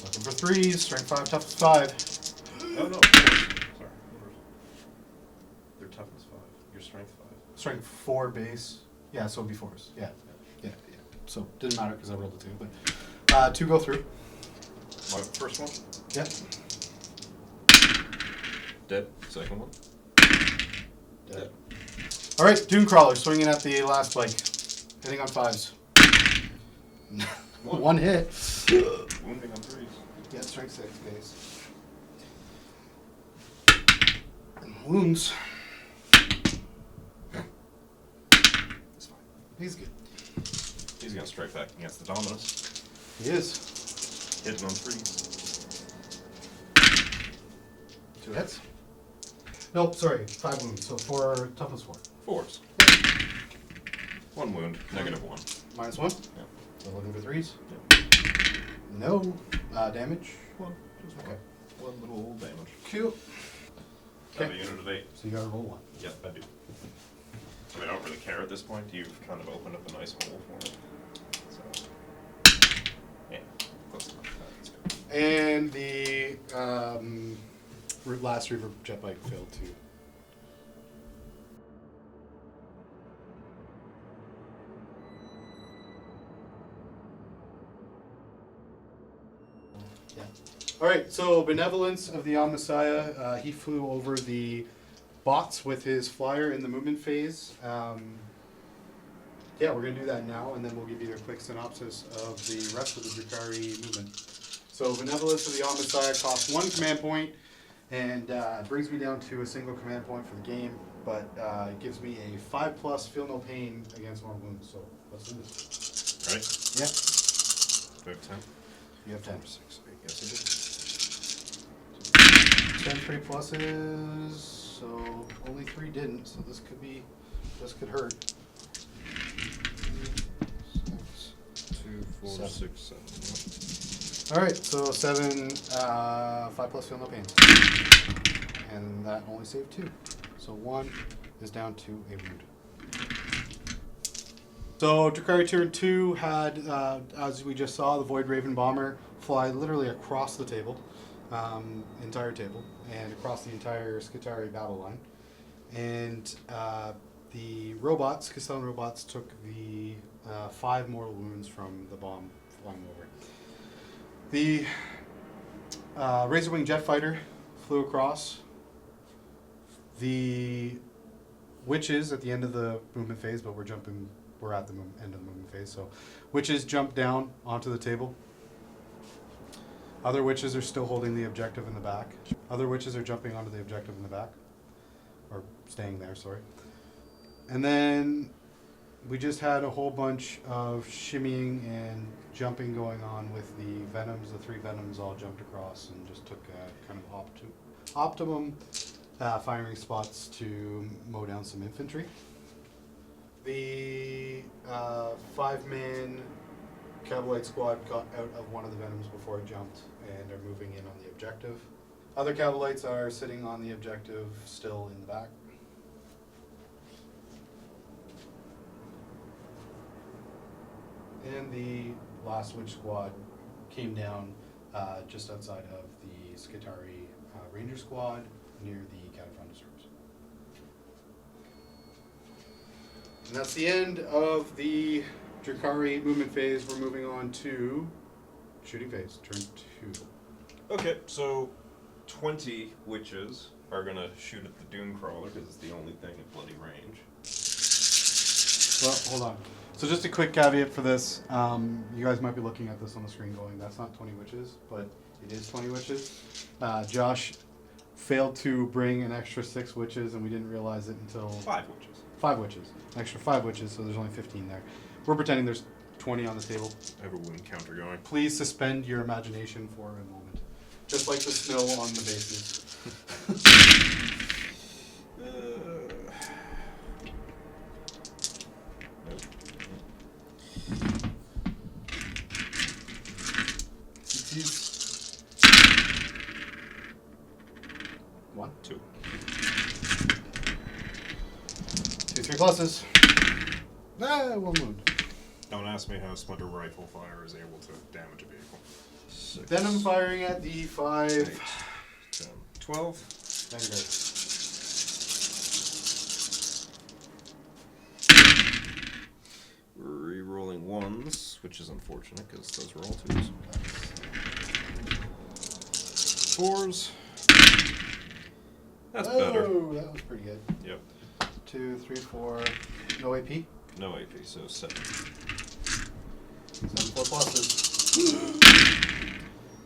Looking for 3s, strength 5, toughness 5. Oh no. Sorry. Their toughness 5. Your strength 5. Strength 4 base. Yeah, so it'd be 4s. Yeah. So didn't matter because I rolled a 2, but 2 go through. My first one. Yep. Dead. Second one. Dead. All right, Dune Crawler swinging at the last bike, hitting on 5s. 1 hit. Wounding on 3s. Yeah, strength 6 base. Wounds. It's fine. He's good. He's gonna strike back against the Dominus. He is. Hitting on 3s. 2 hits. Nope, sorry, 5 wounds. So 4 toughness 4. 4s. 1 wound. -1. -1. Yeah. So looking for 3s. Yeah. No damage. 1. Just Okay. 1 little damage. Cool. Have a unit of 8. So you gotta roll 1. Yep, I do. I mean, I don't really care at this point. You've kind of opened up a nice hole for it. So, yeah, close enough. That's good. And the last Reaper Jetbike failed too. Yeah. All right. So Benevolence of the Messiah. He flew over the bots with his flyer in the movement phase. Yeah, we're going to do that now, and then we'll give you a quick synopsis of the rest of the Drukhari movement. So Benevolence of the Messiah costs 1 command point, and brings me down to a single command point for the game, but it gives me a 5+ feel no pain against mortal wounds. So let's do this. Right? Yeah, Do I have 10? you have 10. 6, 8. Yes, I 10 3 pluses, so only 3 didn't, so this could hurt. 2, 4, 7. 6, 7. All right, so 7, 5+ feel no pains, and that only saved 2. So 1 is down to a wound. So Drukhari turn 2 had, as we just saw, the Void Raven bomber fly literally across the table. entire table and across the entire Skitarii battle line. And the robots, Castellan robots, took the 5 mortal wounds from the bomb flying over. The Razorwing jet fighter flew across. The witches at the end of the movement phase, but we're at the end of the movement phase, so witches jumped down onto the table. Other witches are still holding the objective in the back. Other witches are jumping onto the objective in the back. Or staying there, sorry. And then we just had a whole bunch of shimmying and jumping going on with the venoms. The 3 venoms all jumped across and just took kind of optimum firing spots to mow down some infantry. The 5-man Cavalite squad got out of one of the venoms before it jumped and are moving in on the objective. Other Cavalites are sitting on the objective still in the back. And the last witch squad came down just outside of the Skitarii Ranger squad near the Cataphront Reserves. And that's the end of the Drukhari movement phase. We're moving on to shooting phase, turn 2. Okay, so 20 witches are going to shoot at the Dooncrawler because it's the only thing at bloody range. Well, hold on. So just a quick caveat for this. You guys might be looking at this on the screen going, that's not 20 witches, but it is 20 witches. Josh failed to bring an extra 6 witches, and we didn't realize it until... 5 witches. 5 witches. An extra 5 witches, so there's only 15 there. We're pretending there's 20 on the table. I have a wound counter going. Please suspend your imagination for a moment. Just like the snow on the bases. One, 2. 2, 3 pluses. One wound. Don't ask me how splinter rifle fire is able to damage a vehicle. 6, Venom firing at the 5. 8, 10, 12. Vanguard. Re-rolling 1s, which is unfortunate because those were all 2s. 4s. That's better. Oh, that was pretty good. Yep. 2, 3, 4. No AP? No AP, so 7. 7, 4 pluses.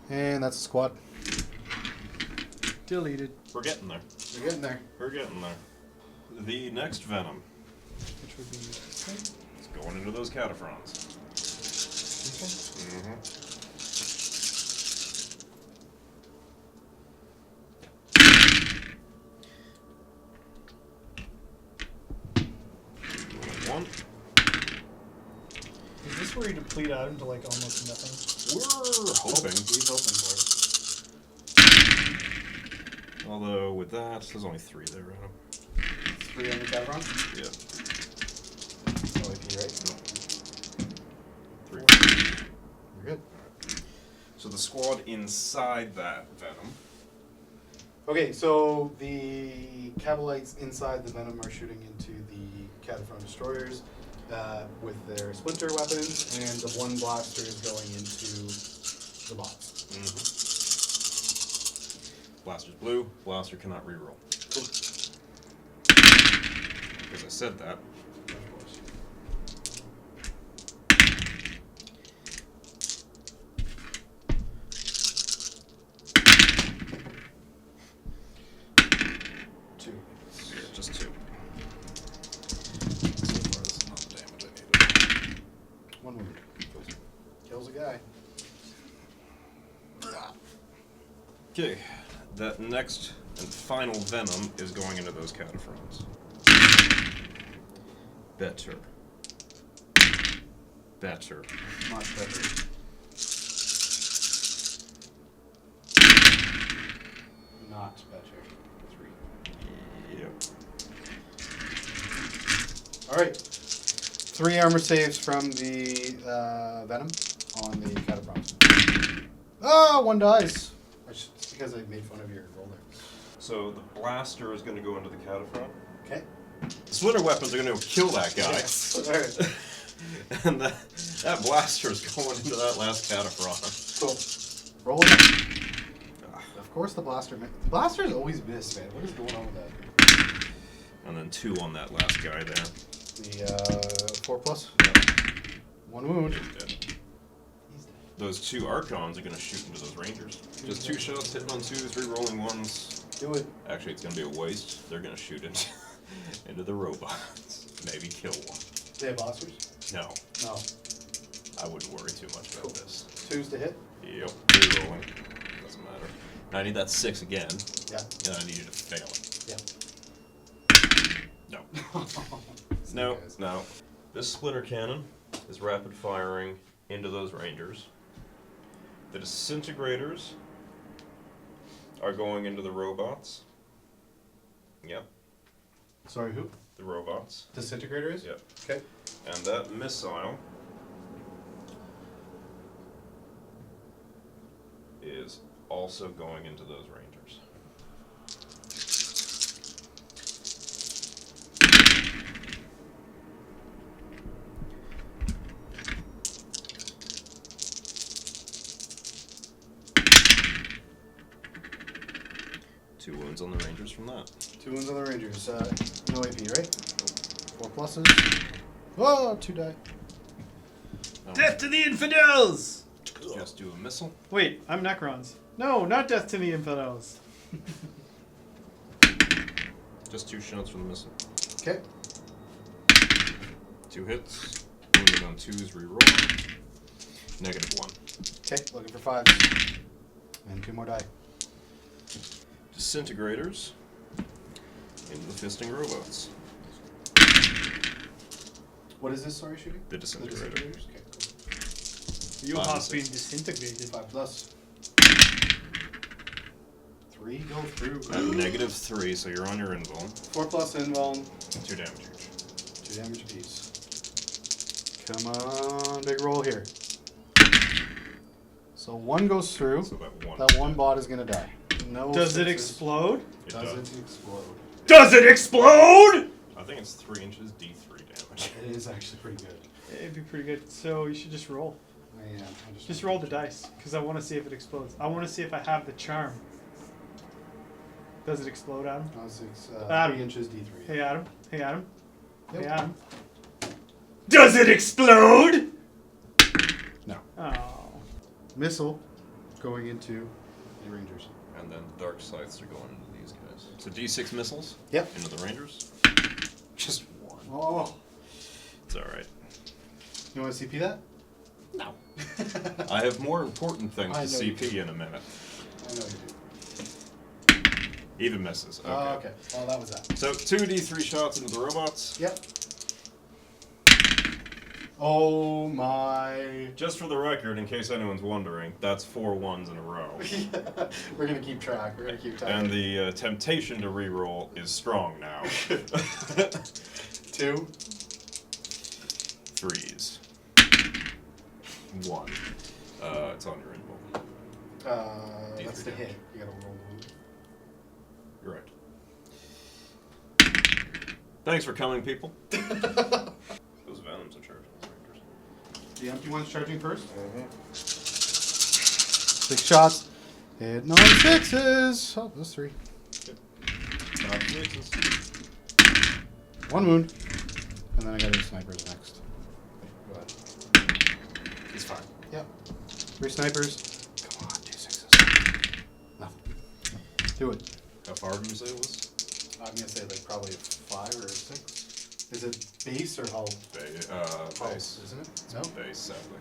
And that's a squad. Deleted. We're getting there. We're getting there. We're getting there. The next Venom Which would be this thing. is going into those cataphrons. Okay. One. Is this where you deplete Adam to like almost nothing? We're hoping. He's hoping for it. Although with that, there's only 3 there, Adam. 3 on the Cataphront? Yeah. No AP, right? No. 3. We're good. So the squad inside that Venom. Okay, so the Cavalites inside the Venom are shooting into the Cataphront destroyers with their splinter weapons, and the one blaster is going into the bots. Blaster's blue. Blaster cannot reroll. Cool. Because I said that. Of course. Two. Yeah, just 2. So far, this is not the damage I needed. 1 wound. Kills a guy. Okay, that next and final Venom is going into those cataphrons. Better. Better. Much better. Not better. 3. Yep. Alright. 3 armor saves from the Venom on the Cataphront. Ah, 1 dies. I should because I made fun of your roller. So the blaster is going to go into the cataphragm. Okay. The splinter weapons are going to kill that guy. Yes. All right. And that blaster is going into that last cataphragm. Cool. Roll it up. Of course the blaster. The blasters always miss, man. What is going on with that? And then 2 on that last guy there. The 4+. One wound. Dead. Those 2 Archons are going to shoot into those Rangers. Just 2 shots, hitting on 2s, 3 rolling 1s. Do it. Actually, it's going to be a waste. They're going to shoot into the robots. Maybe kill one. They have blasters? No. No. I wouldn't worry too much about this. 2s to hit? Yep. 3 rolling. Doesn't matter. Now I need that 6 again. Yeah. And I need you to fail it. Yeah. No. No. No. This splitter cannon is rapid firing into those Rangers. The disintegrators are going into the robots. Yep, Sorry, who? the robots. Disintegrator is? Yep. Okay. And that missile is also going into those Rangers. Two wounds on the Rangers from that. 2 wounds on the Rangers. No AP, right? 4 pluses. Whoa, 2 die. Death to the infidels! Just do a missile. Wait, I'm Necrons. No, not death to the infidels. Just 2 shots from the missile. Okay. 2 hits. Wounded on 2s, reroll. -1. Okay, looking for 5s. And 2 more die. Disintegrators into the fisting robots. What is this, sorry, shooting? The disintegrator. disintegrators? Okay, cool. You 5 have and been 6. disintegrated. 5 plus. 3 go through. At -3, so you're on your invuln. 4 plus invuln. 2 damage each. 2 damage apiece. Come on, big roll here. So 1 goes through. So that That one bot is gonna die. No. Does it sixes. explode? It Does does. it explode? Does it explode? I think it's 3 inches D3 damage. It is actually pretty good. It'd be pretty good. So you should just roll. I am. Just roll the dice, because I want to see if it explodes. I want to see if I have the charm. Does it explode, Adam? It's Adam. 3 inches D3. Hey, Adam. Hey, Adam. Yep. Hey, Adam. Does it explode? No. Oh. Missile going into the Rangers. And then dark scythes are going into these guys. So D6 missiles Yep. into the Rangers. Just 1. Oh. It's alright. You want to CP that? No. I have more important things I to know you CP in a minute. I know you do. Even misses. Okay. Oh, okay. Well, that was that. So 2 D3 shots into the robots. Yep. Oh my. Just for the record, in case anyone's wondering, that's 4 1s in a row. We're going to keep track. We're going to keep track. And the temptation to reroll is strong now. 2. 3s. 1. It's on your invuln. That's the D3 hit. You got to roll 1. You're right. Thanks for coming, people. Those venoms are charging those Rangers. The empty one's charging first. 6 shots. Hitting on 6s. Oh, that's 3. Top sixes. 1 wound. And then I got 8 snipers next. Go ahead. He's fine. Yep. 3 snipers. Come on, 2 6s. Nothing. Do it. How far did you say it was? I'm going to say like probably a 5 or a 6. Is it base or hull? Base. Isn't it? No. Base, sadly.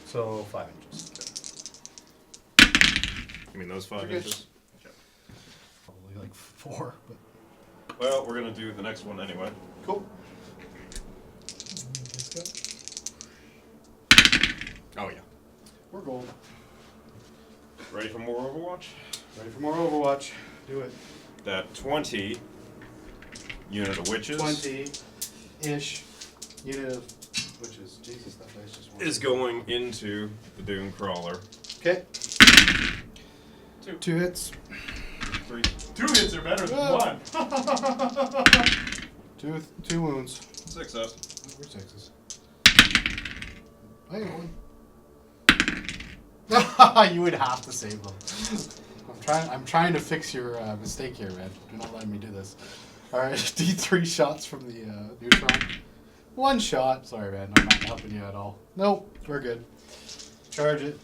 So 5 inches. You mean those 5 You're good. inches? Okay. Probably like 4, but Well, we're going to do the next one anyway. cool. Oh, yeah. We're gold. Ready for more Overwatch? Ready for more Overwatch. Do it. That 20 unit of witches 20-ish unit of witches. Jesus, that dice just won. is going into the Doom Crawler. Okay. 2 hits. 3. 2 hits are better than Yeah. 1. 2 wounds. 6 up. We're 6s. I got 1. You would have to save them. I'm trying to fix your mistake here, man. You're not letting me do this. All right, D3 shots from the neutron. 1 shot. Sorry, man. I'm not helping you at all. Nope, we're good. Charge it.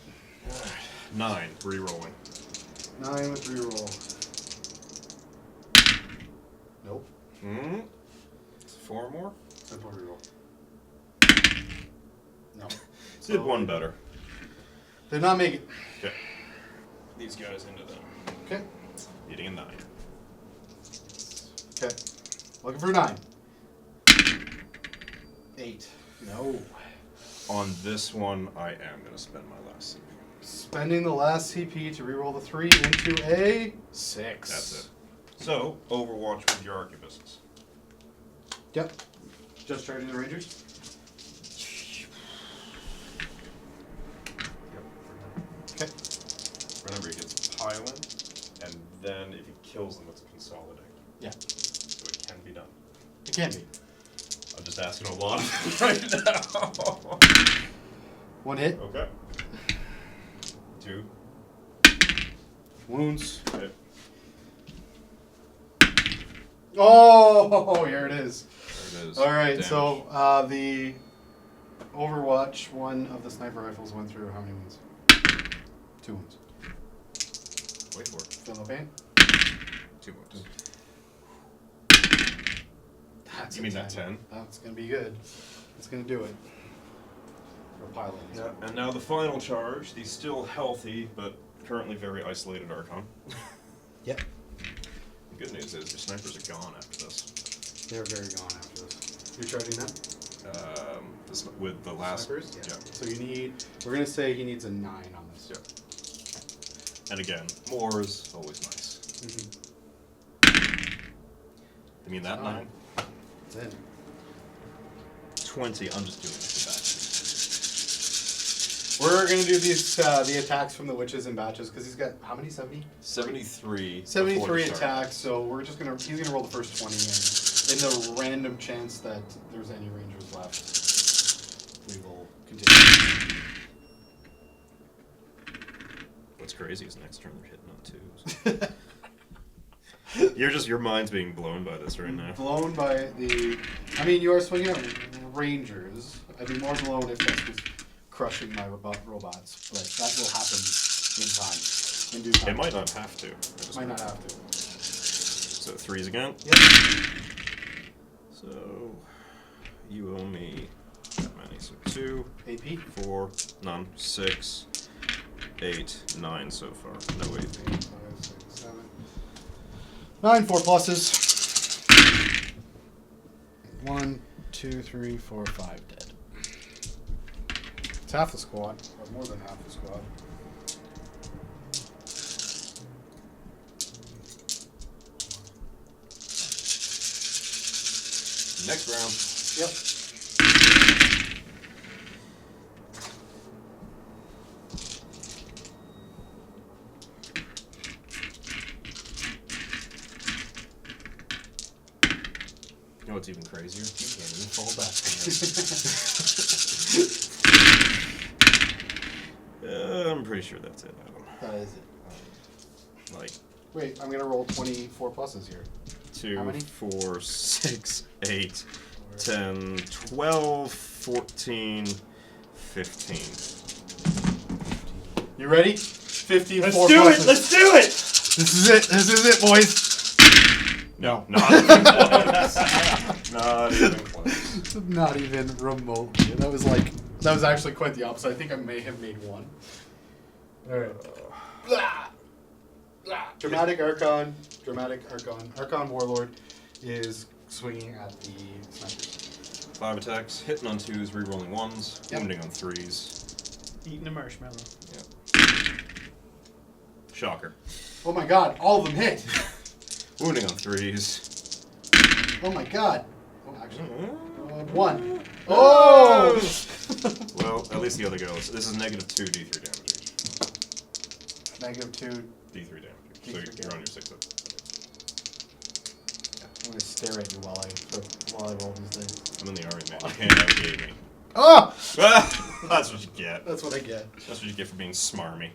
9. Rerolling. 9 with reroll. Nope. 4 more. Simple reroll. No. Did 1 better. Did not make it. Okay. These guys into them. Okay. Eating a 9. Okay. Looking for 9. 8. No. On this one, I am going to spend my last CP. Spending the last CP to reroll the 3 into a 6. That's it. So, Overwatch with your arquebuses. Yep. Just charging the Rangers? Okay. Remember, he gets pile-in, and then if he kills them, it's consolidate. Yeah. So it can be done. It can be. I'm just asking a lot right now. 1 hit. Okay. 2. Wounds. Okay. Oh, here it is. There it is. All right, Damage. so the Overwatch, 1 of the sniper rifles went through how many wounds? 2 wounds. Wait for it. Feel no pain? 2 wounds. That's You mean that 10? That's going to be good. That's going to do it. Or pilot. Yeah. And now the final charge. The still healthy, but currently very isolated Archon. Yep. The good news is your snipers are gone after this. They're very gone after this. You're charging them? With the last... Snipers? Yeah. So you need, we're going to say he needs a 9 on this. Yeah. And again, more is always nice. I mean that 9? It's in. 20. I'm just doing it for that. We're going to do these the attacks from the witches in batches because he's got, how many, 70? 73. 73 attacks, so we're just going to, he's going to roll the first 20 and in the random chance that there's any rangers left, we will continue. What's crazy is next turn they're hitting on 2s. Your mind's being blown by this right now. Blown by the, I mean, you are swinging at rangers. I'd be more blown if that was crushing my robots, but that will happen in time. In due time. It might not have to. Might not have to. So 3s again. Yep. So you owe me that many. So 2, AP. 4, none, 6, 8, 9 so far. No AP. 5, 6, 7. 9 4 pluses. 1, 2, 3, 4, 5 dead. It's half the squad, or more than half the squad. Next round. Yep. You know what's even crazier? You can't even fall back from this. I'm pretty sure that's it, Adam. That is it. Like Wait, I'm gonna roll 24 pluses here. 2, How many? 4, 6, 8, 10, 12, 14, 15. You ready? 15 Let's 4 do pluses. it! Let's do it! This is it. This is it, boys. No, not even close. Not even close. Not even remotely. That was actually quite the opposite. I think I may have made 1. All right. Dramatic Archon. Archon Warlord is swinging at the snipers. 5 attacks, hitting on 2s, rerolling 1s, Yep. wounding on 3s. Eating a marshmallow. Yep. Shocker. Oh my god, all of them hit. Wounding on 3s. Oh my god. Oh, actually, 1. Oh! Oh! Well, at least the other goes. This is -2 D3 damage each. Negative 2. D3 damage. So D3 you're on your 6 up. I'm going to stare at you while I roll these things. I'm in the army, man. You can't outgame me. Oh! That's what you get. That's what I get. That's what you get for being smarmy.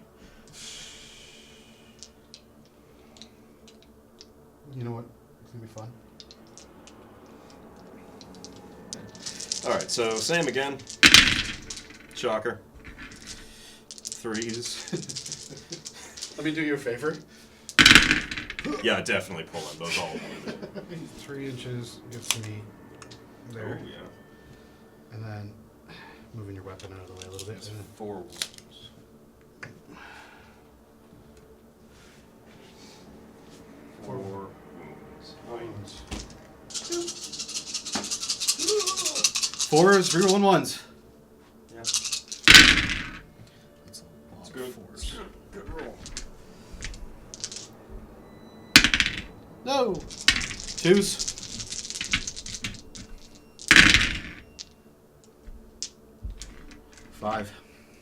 You know what? It's going to be fun. Alright, so same again. Shocker. 3s. Let me do you a favor. Yeah, definitely pull in those all. 3 inches gets me there. Oh, yeah. And then moving your weapon out of the way a little bit. That's 4 wounds. Four wounds. Fours, rerolling ones. Yeah. That's a lot It's of good. fours. Good roll. No! 2s. 5.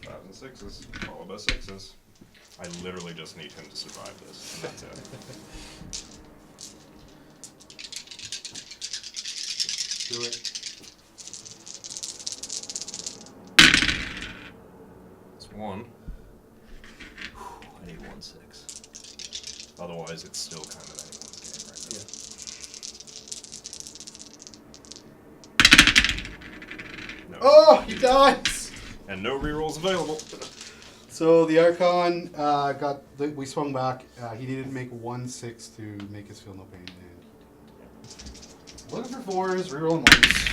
5s and 6s. Followed by 6s. I literally just need him to survive this, and that's it. Do it. It's 1. I need 1 6. Otherwise, it's still kind of anyone's game right now. No. Oh, he dies! And no rerolls available. So the Archon we swung back. He needed to make 1 6 to make us feel no pain. And looking for 4s, rerolling 1s.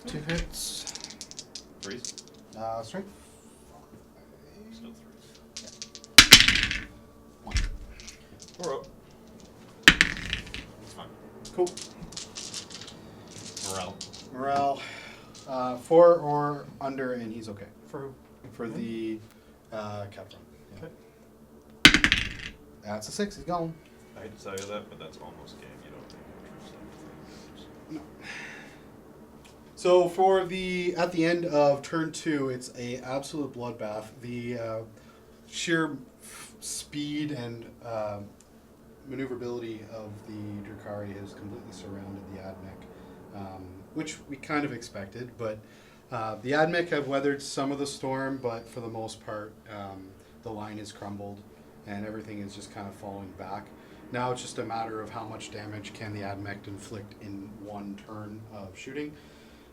2 hits. 3s? Strength. Still 3s. Yeah. 1. 4 up. It's fine. Cool. Morale. 4 or under, and he's okay. For the Captain. Yeah. That's a 6. He's gone. I hate to tell you that, but that's almost game. You don't think No. So for at the end of turn 2, it's a absolute bloodbath. The sheer speed and maneuverability of the Drukhari has completely surrounded the Admech, which we kind of expected. But the Admech have weathered some of the storm, but for the most part, the line has crumbled and everything is just kind of falling back. Now it's just a matter of how much damage can the Admech inflict in one turn of shooting.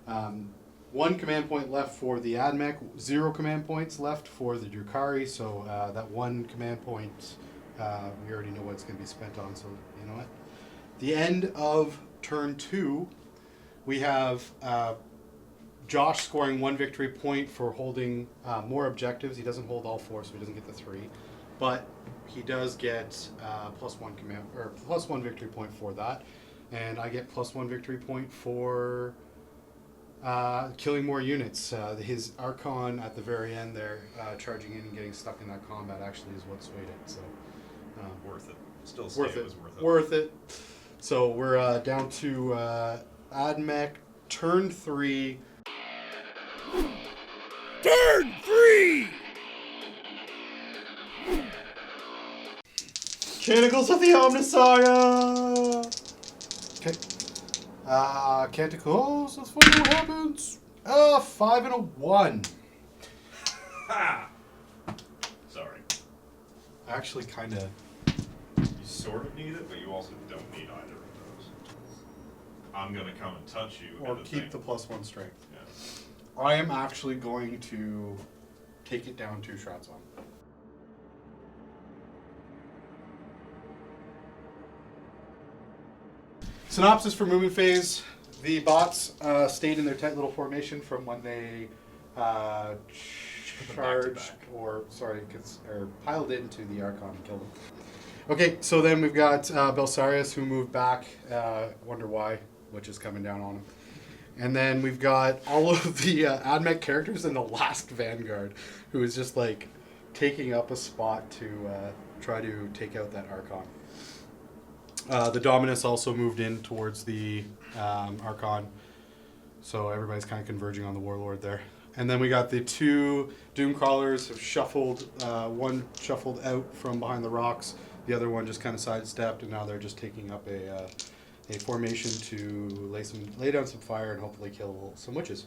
1 command point left for the Admech, 0 command points left for the Drukhari, so that 1 command point, we already know what it's going to be spent on, so you know what? The end of turn 2, we have Josh scoring 1 victory point for holding more objectives. He doesn't hold all 4, so he doesn't get the 3, but he does get +1 victory point for that, and I get +1 victory point for killing more units. His Archon at the very end there, charging in and getting stuck in that combat, actually is what swayed it. So Worth it. Still say worth it it. was worth it. Worth it. So we're down to Admech, turn 3. Turn 3! Canticles of the Omnisaga! Okay. Canticles, let's find out what happens. 5 and a 1. Ha! Sorry. Actually, kind of. You sort of need it, but you also don't need either of those. I'm gonna come and touch you. Or and keep the thing. +1 strength. Yeah. I am actually going to take it down 2 shots on. Synopsis for movement phase. The bots stayed in their tight little formation from when they charged, or piled into the Archon and killed them. Okay, so then we've got Belsarius, who moved back. Wonder why, which is coming down on him. And then we've got all of the Admech characters in the last Vanguard, who is just like taking up a spot to try to take out that Archon. The Dominus also moved in towards the Archon, so everybody's kind of converging on the Warlord there. And then we got the two Doom Crawlers have shuffled. One shuffled out from behind the rocks. The other one just kind of sidestepped, and now they're just taking up a formation to lay down some fire and hopefully kill some witches.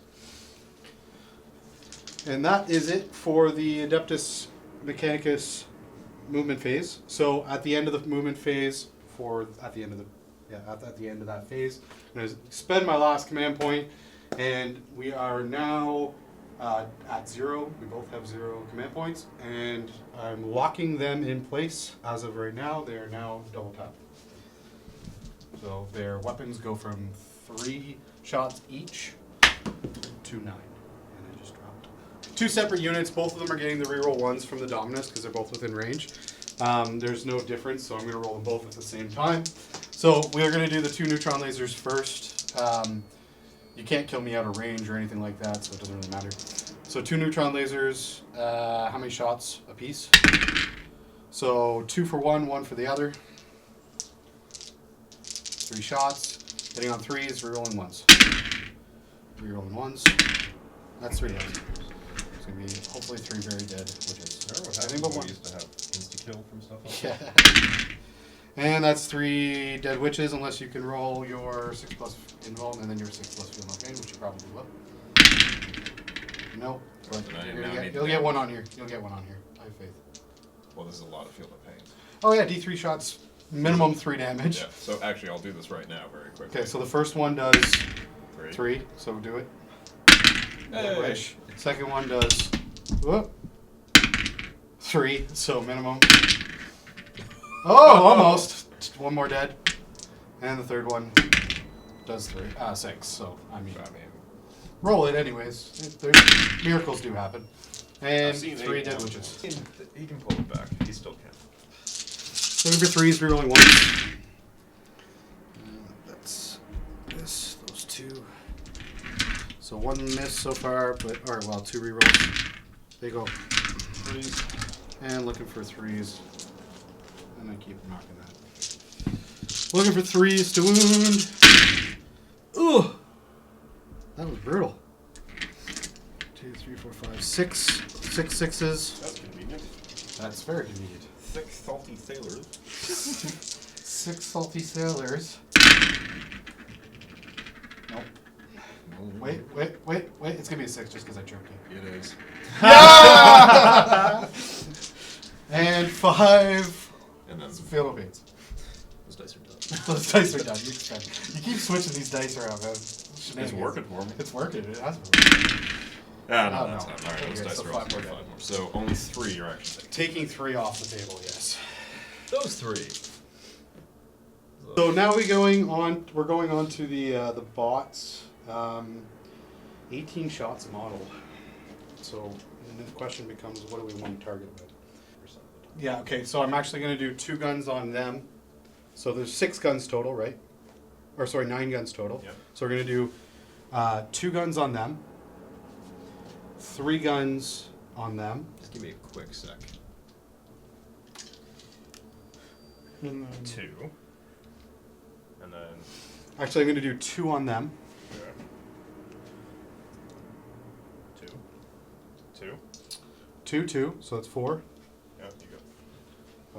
And that is it for the Adeptus Mechanicus movement phase. So at the end of the movement phase, at the end of that phase, I'm going to spend my last command point, and we are now at 0. We both have 0 command points, and I'm locking them in place as of right now. They are now double tapped. So their weapons go from 3 shots each to 9. And I just dropped 2 separate units. Both of them are getting the reroll 1s from the Dominus because they're both within range. There's no difference, so I'm going to roll them both at the same time. So we're going to do the 2 neutron lasers first. You can't kill me out of range or anything like that, so it doesn't really matter. So 2 neutron lasers, how many shots a piece? So 2 for one, 1 for the other. 3 shots. Hitting on 3s, rerolling 1s. Rerolling 1s. That's 3 dead. It's going to be hopefully 3 very dead witches. Remember what happened when we used to have insta-kill from stuff like that? Yeah. And that's 3 dead witches, unless you can roll your 6+ invuln and then your 6+ field of pain, which you probably will. Nope. But you'll get one on here. You'll get one on here. I have faith. Well, this is a lot of field of pain. Oh yeah, D3 shots, minimum 3 damage. Yeah, so actually I'll do this right now very quickly. Okay, so the first one does 3, so do it. Hey. Wish. Second one does 3, so minimum. Oh, almost. 1 more dead. And the third one does 6, so I mean, roll it anyways. Miracles do happen. And 3 dead witches. He can pull it back. He still can. Looking for 3s, rerolling 1s. That's this, those 2. So 1 miss so far, but 2 rerolls. They go 3s. And looking for 3s. And I keep knocking that. Looking for 3s to wound. Ugh! That was brutal. 2, 3, 4, 5, 6. 6 sixes. That's convenient. That's very convenient. 6 salty sailors. 6 salty sailors. Nope. Wait. It's going to be a 6 just because I choked it. It is. And 5. And then Field of Pains. those dice are done. Those dice are done. You keep switching these dice around, man. It's working for me. It's working. It has been. No, that's not. Alright, Okay, those dice so are 5 also more 5 dead. more. So only 3 are actually taking. Taking 3 off the table, yes. Those 3. So now we're going on to the bots. 18 shots model. So the question becomes, what do we want to target with? Yeah, okay, so I'm actually going to do 2 guns on them. So there's 6 guns total, right? Or sorry, 9 guns total. Yep. So we're going to do 2 guns on them, 3 guns on them. Just give me a quick sec. And then, 2. And then. actually, I'm going to do 2 on them. 2. 2, so that's 4. Yeah, you go.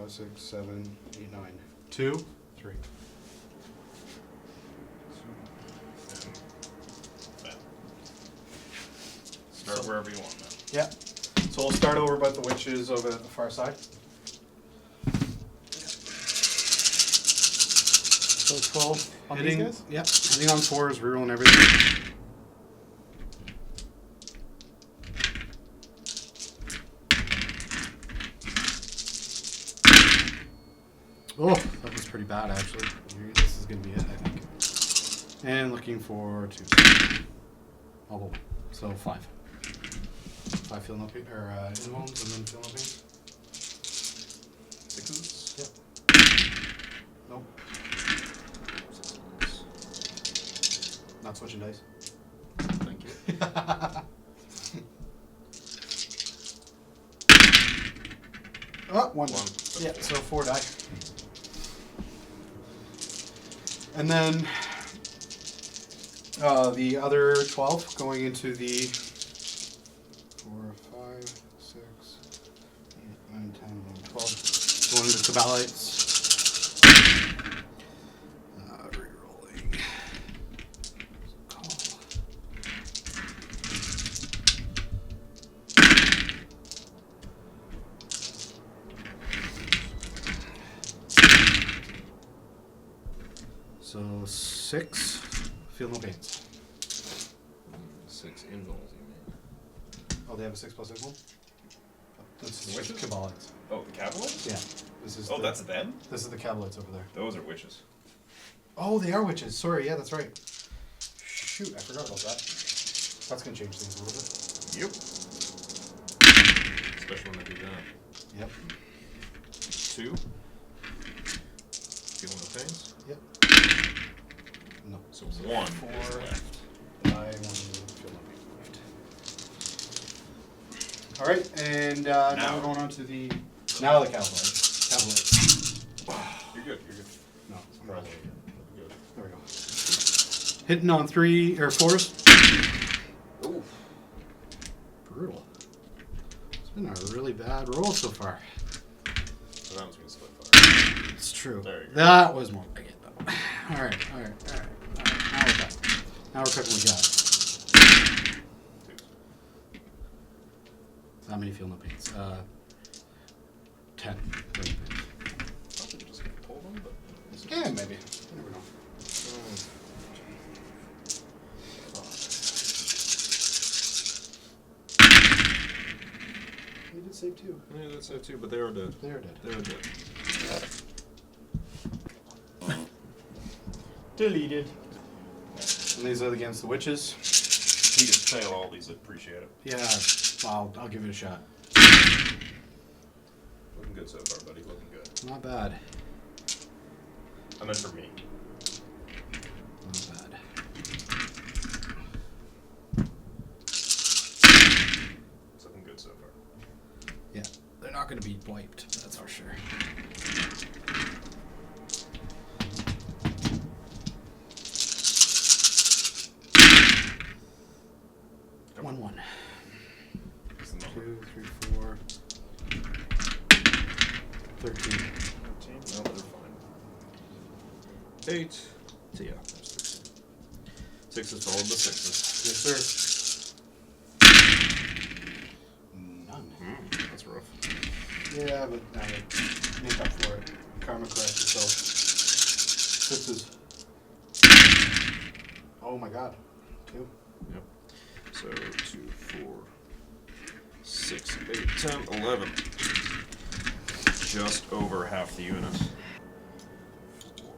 5, 6, 7, 8, 9. 2, 3. Start wherever you want, man. Yeah. So we'll start over by the witches over at the far side. So 12 on Hitting, these guys? yep. Hitting on 4s, rerolling everything. Oh, that was pretty bad actually. This is going to be it, I think. And looking for 2. Oh, so 5. 5 feeling up or invulns and then feeling up. 6s? Yep. Nope. 6s. Not switching dice. Thank you. Oh, 1. One. Yeah, so 4 die. And then the other 12 going into the the Cabalites. Rerolling. Call. So 6. Feel no pains. 6 invols, you mean? Oh, they have a 6+ invul? This is Witches? Cabalites. Oh, the Cabalites? Yeah. This is Oh, that's them? This is the Cabalites over there. Those are witches. Oh, they are witches. Sorry, yeah, that's right. Shoot, I forgot about that. That's gonna change things a little bit. Yep. Especially when they do that. Yep. 2. Feeling the pains? Yep. No. So 1 is 4. left. I want to feel no pain left. All right, and now we're going on to the Cabalites. You're good, you're good. No, I'm not. Probably good. There we go. Hitting on 3 or 4s. Ooh. Brutal. It's been a really bad roll so far. So that was me split fire. It's true. There you go. That was more like it though. All right. Now we're done. Now we're cooking with gas. 2. How many feel no pains? 10. Probably just gonna pull them, but... Yeah, maybe. You never know. You did save 2. Yeah, that's it too, but they are dead. They are dead. They are dead. Deleted. And these are against the witches. You can fail all these, I'd appreciate it. Yeah, well, I'll give it a shot. Looking good so far, buddy. Looking good. Not bad. I meant for me. Not bad. It's looking good so far. Yeah, they're not going to be wiped, that's for sure. Come 1-1. What's the number? 2, 3, 4. 13. 13? No, they're fine. 8. So yeah, there's 13. 6s followed by 6s. Yes, sir. None. That's rough. Yeah, but now you make up for it. Karma corrects itself. 6s. Oh my god. 2. Yep. So 2, 4, 6, 8, 10, 11. Just over half the unit. 4,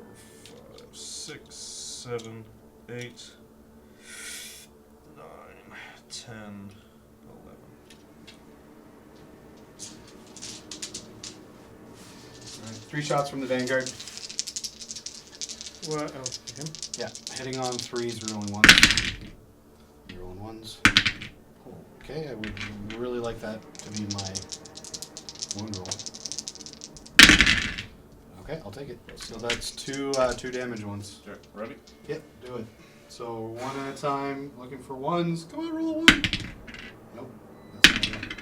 5, 6, 7, 8, 9, 10, 11. Alright, 3 shots from the Vanguard. What? Oh, him? Yeah, hitting on 3s, rerolling 1s. Rerolling 1s. Okay, I would really like that to be my wound roll. Okay, I'll take it. So that's 2 damage ones. Sure. Ready? Yep, do it. So 1 at a time, looking for 1s. Come on, roll a 1. Nope. That's not it.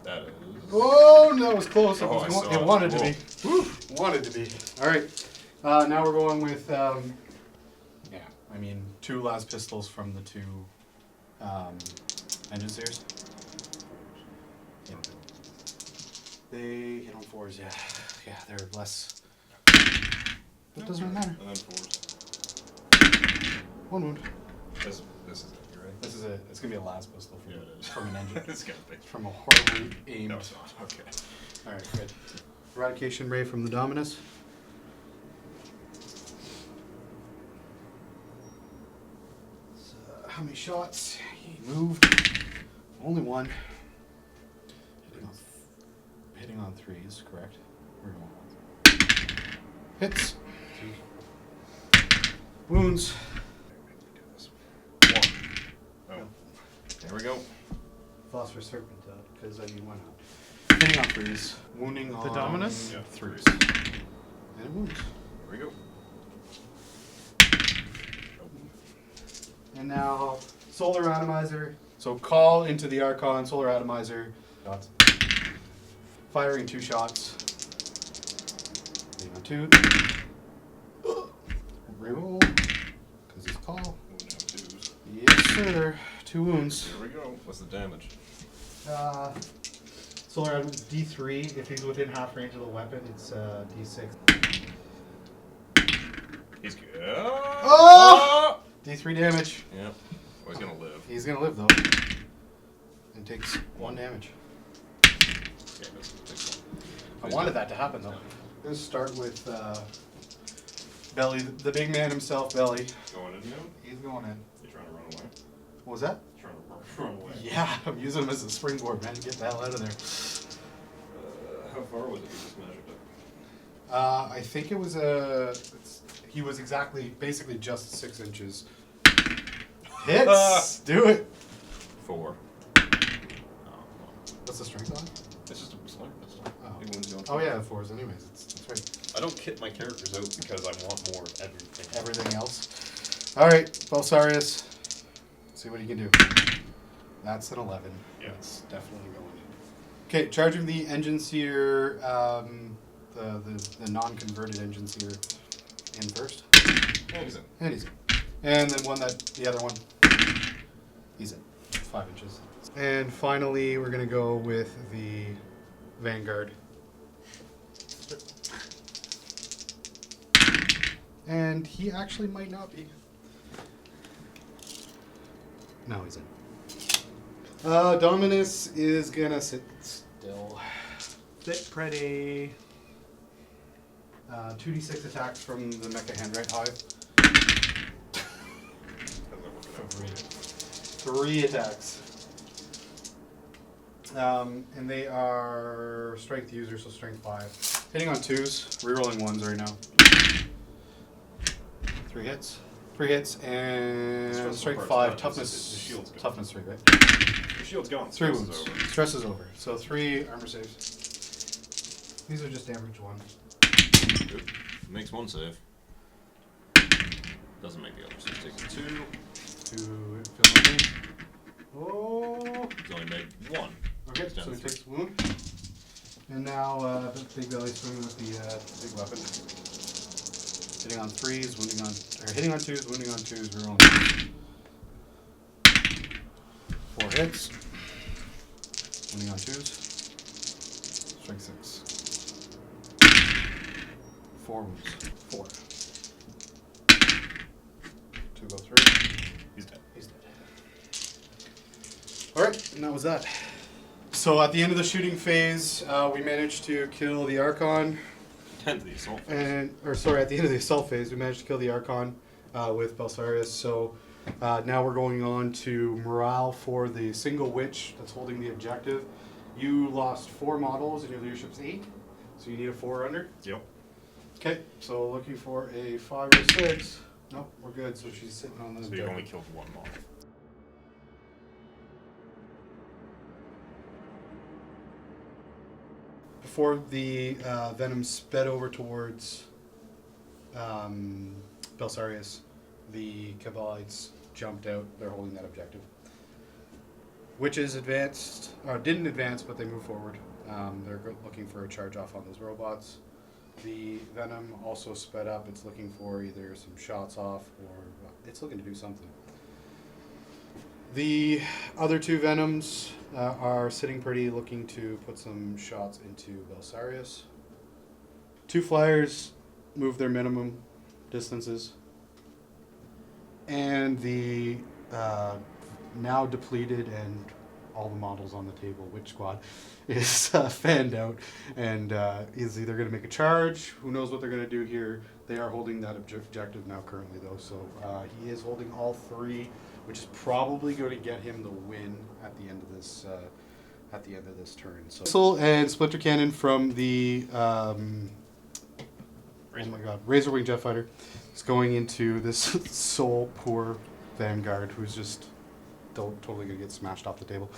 That is. Oh, that was close. Oh, I saw It it. wanted to Whoa. be. Woo, wanted to be. All right. Now we're going with, yeah, I mean, 2 last pistols from the 2 engine stairs. Yeah. They hit on 4s, yeah. Yeah, they're less. It doesn't matter. And then 4s. 1 wound. This is it, you ready? This is it. It's going to be a last pistol from, Yeah, it is. from an engine. It's gotta be. From a horribly aimed. No, it's not. Okay. All right, good. Eradication ray from the Dominus. How many shots? He moved. Only 1. Hitting on 3s, correct? We're going 1. Hits. Wounds. One. Oh. There we go. Phosphorus Serpent, because I mean, why not? Hitting on 3s. Wounding on Dominus? Yeah, 3s. And it wounds. Here we go. And now, Solar Atomizer. So call into the Archon, Solar Atomizer. Shots. Firing 2 shots. Leading on 2. Reroll. Because he's call. Wounding on 2s. Yes, sir. 2 wounds. Here we go. What's the damage? Solar item is D3. If he's within half range of the weapon, it's D6. He's good. Oh! D3 damage. Yep. Oh, he's gonna live. He's gonna live though. And takes 1 damage. Yeah, takes one. I wanted that to happen though. Let's start with Belly, the big man himself, Belly. Going in now? He's going in. You trying to run away? What was that? Trying to run away. Yeah, I'm using him as a springboard, man. Get the hell out of there. How far was it you just measured it? I think it was he was basically just 6 inches. Hits! Do it! 4. What's the strength on? It's just a slight pistol. Oh. It wounds you on Oh yeah, 4s anyways. That's right. I don't kit my characters out because I want more of everything. Everything else. Alright, Belsarius. See what he can do. That's an 11. Yeah. It's definitely going in. Okay, charging the engine seer, the non-converted engine seer in first. Oh, he's in. And he's in. And then the other one, he's in. 5 inches. And finally, we're going to go with the Vanguard. And he actually might not be. No, he's in. Dominus is going to sit still. Sit pretty. 2d6 attacks from the Mecha Handwrite Hive. 3 attacks. And they are strength users, so strength 5. Hitting on 2s, rerolling 1s right now. 3 hits. 3 hits, and strength 5, toughness. Toughness 3, right? Your shield's gone. 3 Stress is wounds. over. Stress is over. So 3 armor saves. These are just average 1. Good. Makes 1 save. Doesn't make the other, so he's taking 2. 2 fill in. Oh! He's only made 1. Okay, He's down so to he 3. takes wound. And now Big Belly swinging with the big weapon. Hitting on 3s, wounding on, or hitting on 2s, wounding on 2s, rerolling 4 hits. Wounding on 2s. Strike 6. 4 wounds. 4. 2 go 3. He's dead. He's dead. Alright, and that was that. So at the end of the shooting phase, we managed to kill the Archon. End of the assault phase. At the end of the assault phase, we managed to kill the Archon with Belsarius. So now we're going on to morale for the single witch that's holding the objective. You lost 4 models and your leadership's 8, so you need a 4 under. Yep. Okay, so looking for a 5 or 6. Nope, we're good. So she's sitting on the. So you've only killed 1 model. Before the venom sped over towards Belsarius, the Cabalites jumped out. They're holding that objective. Witches advanced, or didn't advance, but they moved forward. They're looking for a charge off on those robots. The venom also sped up. It's looking for either some shots off or it's looking to do something. The other 2 venoms are sitting pretty, looking to put some shots into Belsarius. 2 flyers move their minimum distances. And the now depleted and all the models on the table witch squad is fanned out and is either going to make a charge. Who knows what they're going to do here. They are holding that objective now currently though, so he is holding all 3, which is probably going to get him the win at the end of this turn. So missile and splinter cannon from the Razorwing jet fighter is going into this soul poor Vanguard who's just totally going to get smashed off the table.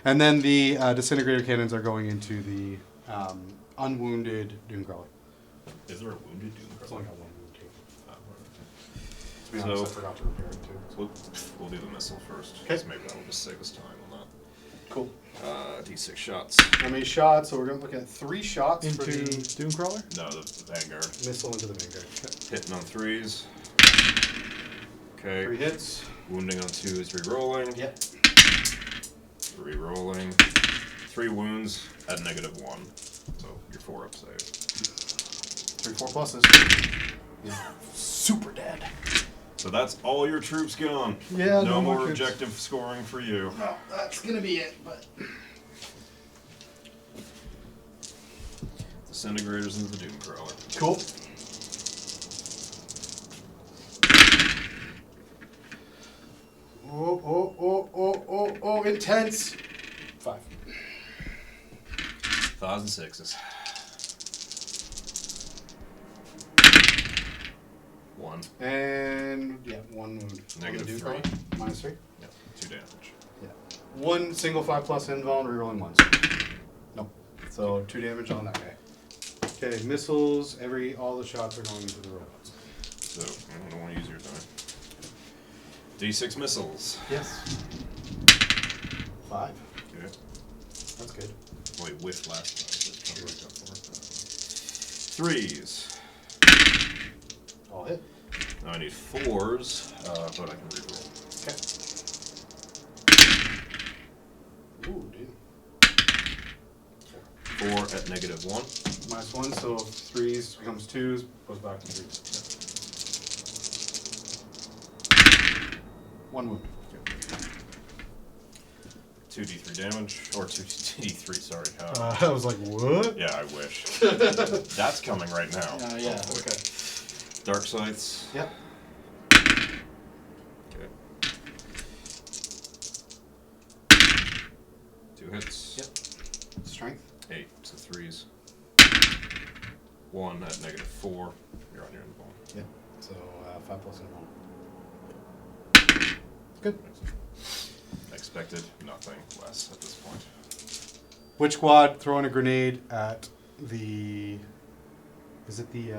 And then the disintegrator cannons are going into the unwounded Doomcrawler. Is there a wounded Doom? It's only got 1 wound too. To be So- honest, I forgot to repair it too. We'll do the missile first. Okay. Because maybe that'll just save us time on that. Cool. D6 shots. How many shots? So we're going to look at 3 shots Into for the Doomcrawler? No, the Vanguard. missile into the Vanguard. Hitting on 3s. Okay. 3 hits. Wounding on 2s, re-rolling. Yep. Re-rolling. 3 wounds at -1. So you're 4 up save. 3, 4 pluses. Yeah. Super dead. So that's all your troops gone. Yeah, no more troops. objective scoring for you. No, that's going to be it, but... Disintegrators into the Doomcrawler. Cool. Oh, intense. 5. 1,006s. 1. And, yeah, 1 wound. -3. -3. Yep. 2 damage. Yeah. 1 single 5+ invuln, rerolling once. Nope. So 2 damage on that guy. Okay, missiles. All the shots are going into the robots. So I don't want to use your time. D6 missiles. Yes. 5. Okay. That's good. Wait, whiff last time. So it's up for 3s. All hit. Now I need 4s, but I can reroll. Okay. Ooh, dude. 4 at -1. -1, so 3s becomes 2s, goes back to 3s. 1 wound. 2d3 damage, or 2d3, sorry. I was like, what? Yeah, I wish. That's coming right now. Yeah, hopefully. okay. Dark Sights. Yep. Okay. 2 hits. Yep. Strength. 8, so 3s. 1 at -4. You're on your invuln. Yep. So 5+ invuln. Good. Expected nothing less at this point. Which squad throwing a grenade at the... Is it the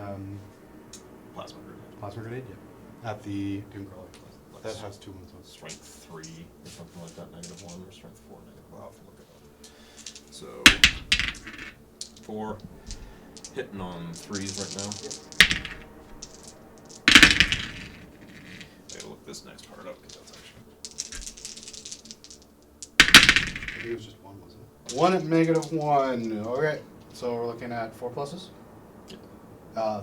Plasma grenade. plasma grenade? Yeah. At the Doomcrawler. That has 2 wounds on it. Strength 3 or something like that, -1, or strength 4, I'll have to look it up. So 4, hitting on 3s right now. Okay, look this next part up because that's actually I think it was just 1, wasn't it? 1 at -1. Okay. So we're looking at 4 pluses?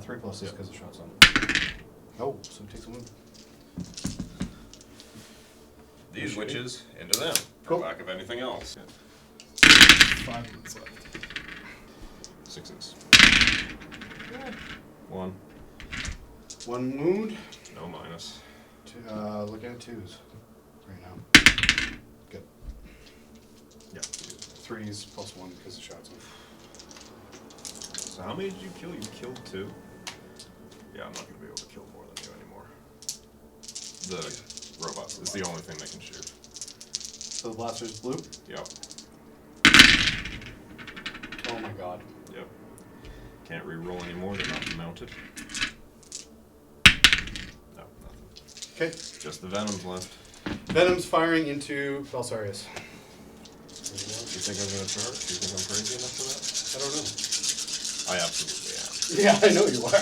3 pluses because the shot's on. Oh, so it takes a wound. these witches into them. Cool. For lack of anything else. 5 wounds left. 6s. 1. 1 wound. No minus. Looking at 2s right now. Good. Yeah. 3s +1 because the shot's on. So how many did you kill? You killed 2? Yeah, I'm not going to be able to kill more than you anymore. The robots is the only thing they can shoot. So the blaster's blue? Yep. Oh my god. Yep. Can't re-roll anymore, they're not mounted. No, nothing. Okay. Just the Venoms left. Venom's firing into Belsarius. Do you think I'm going to charge? Do you think I'm crazy enough for that? I don't know. I absolutely am. Yeah, I know you are.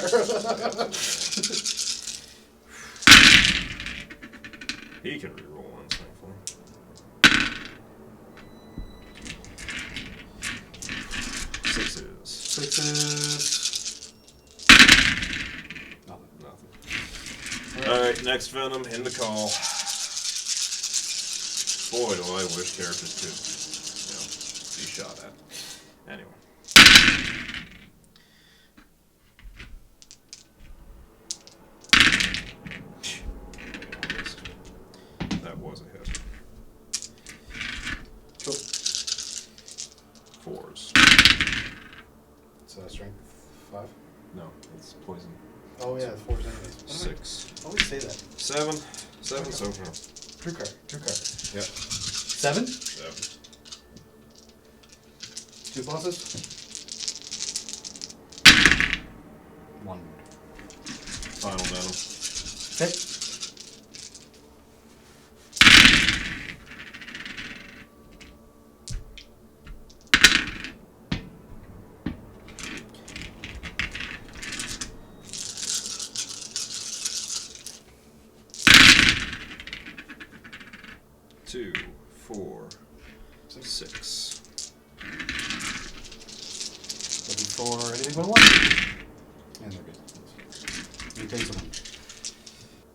He can re-roll ones, thankfully. 6s. 6s. Nothing. Alright, next Venom, in the call. Boy, do I wish characters could, be shot at. Anyway. That was a hit. Cool. 4s. It's strength 5. No, it's poison. Oh yeah, 4 enemies. 6. I always say that. 7. 7 so far. Drew card. Yep. 7? 7. 2 pluses? 1. Final Venom. Okay. Looking for anything but a 1. And they're good. He takes a 1.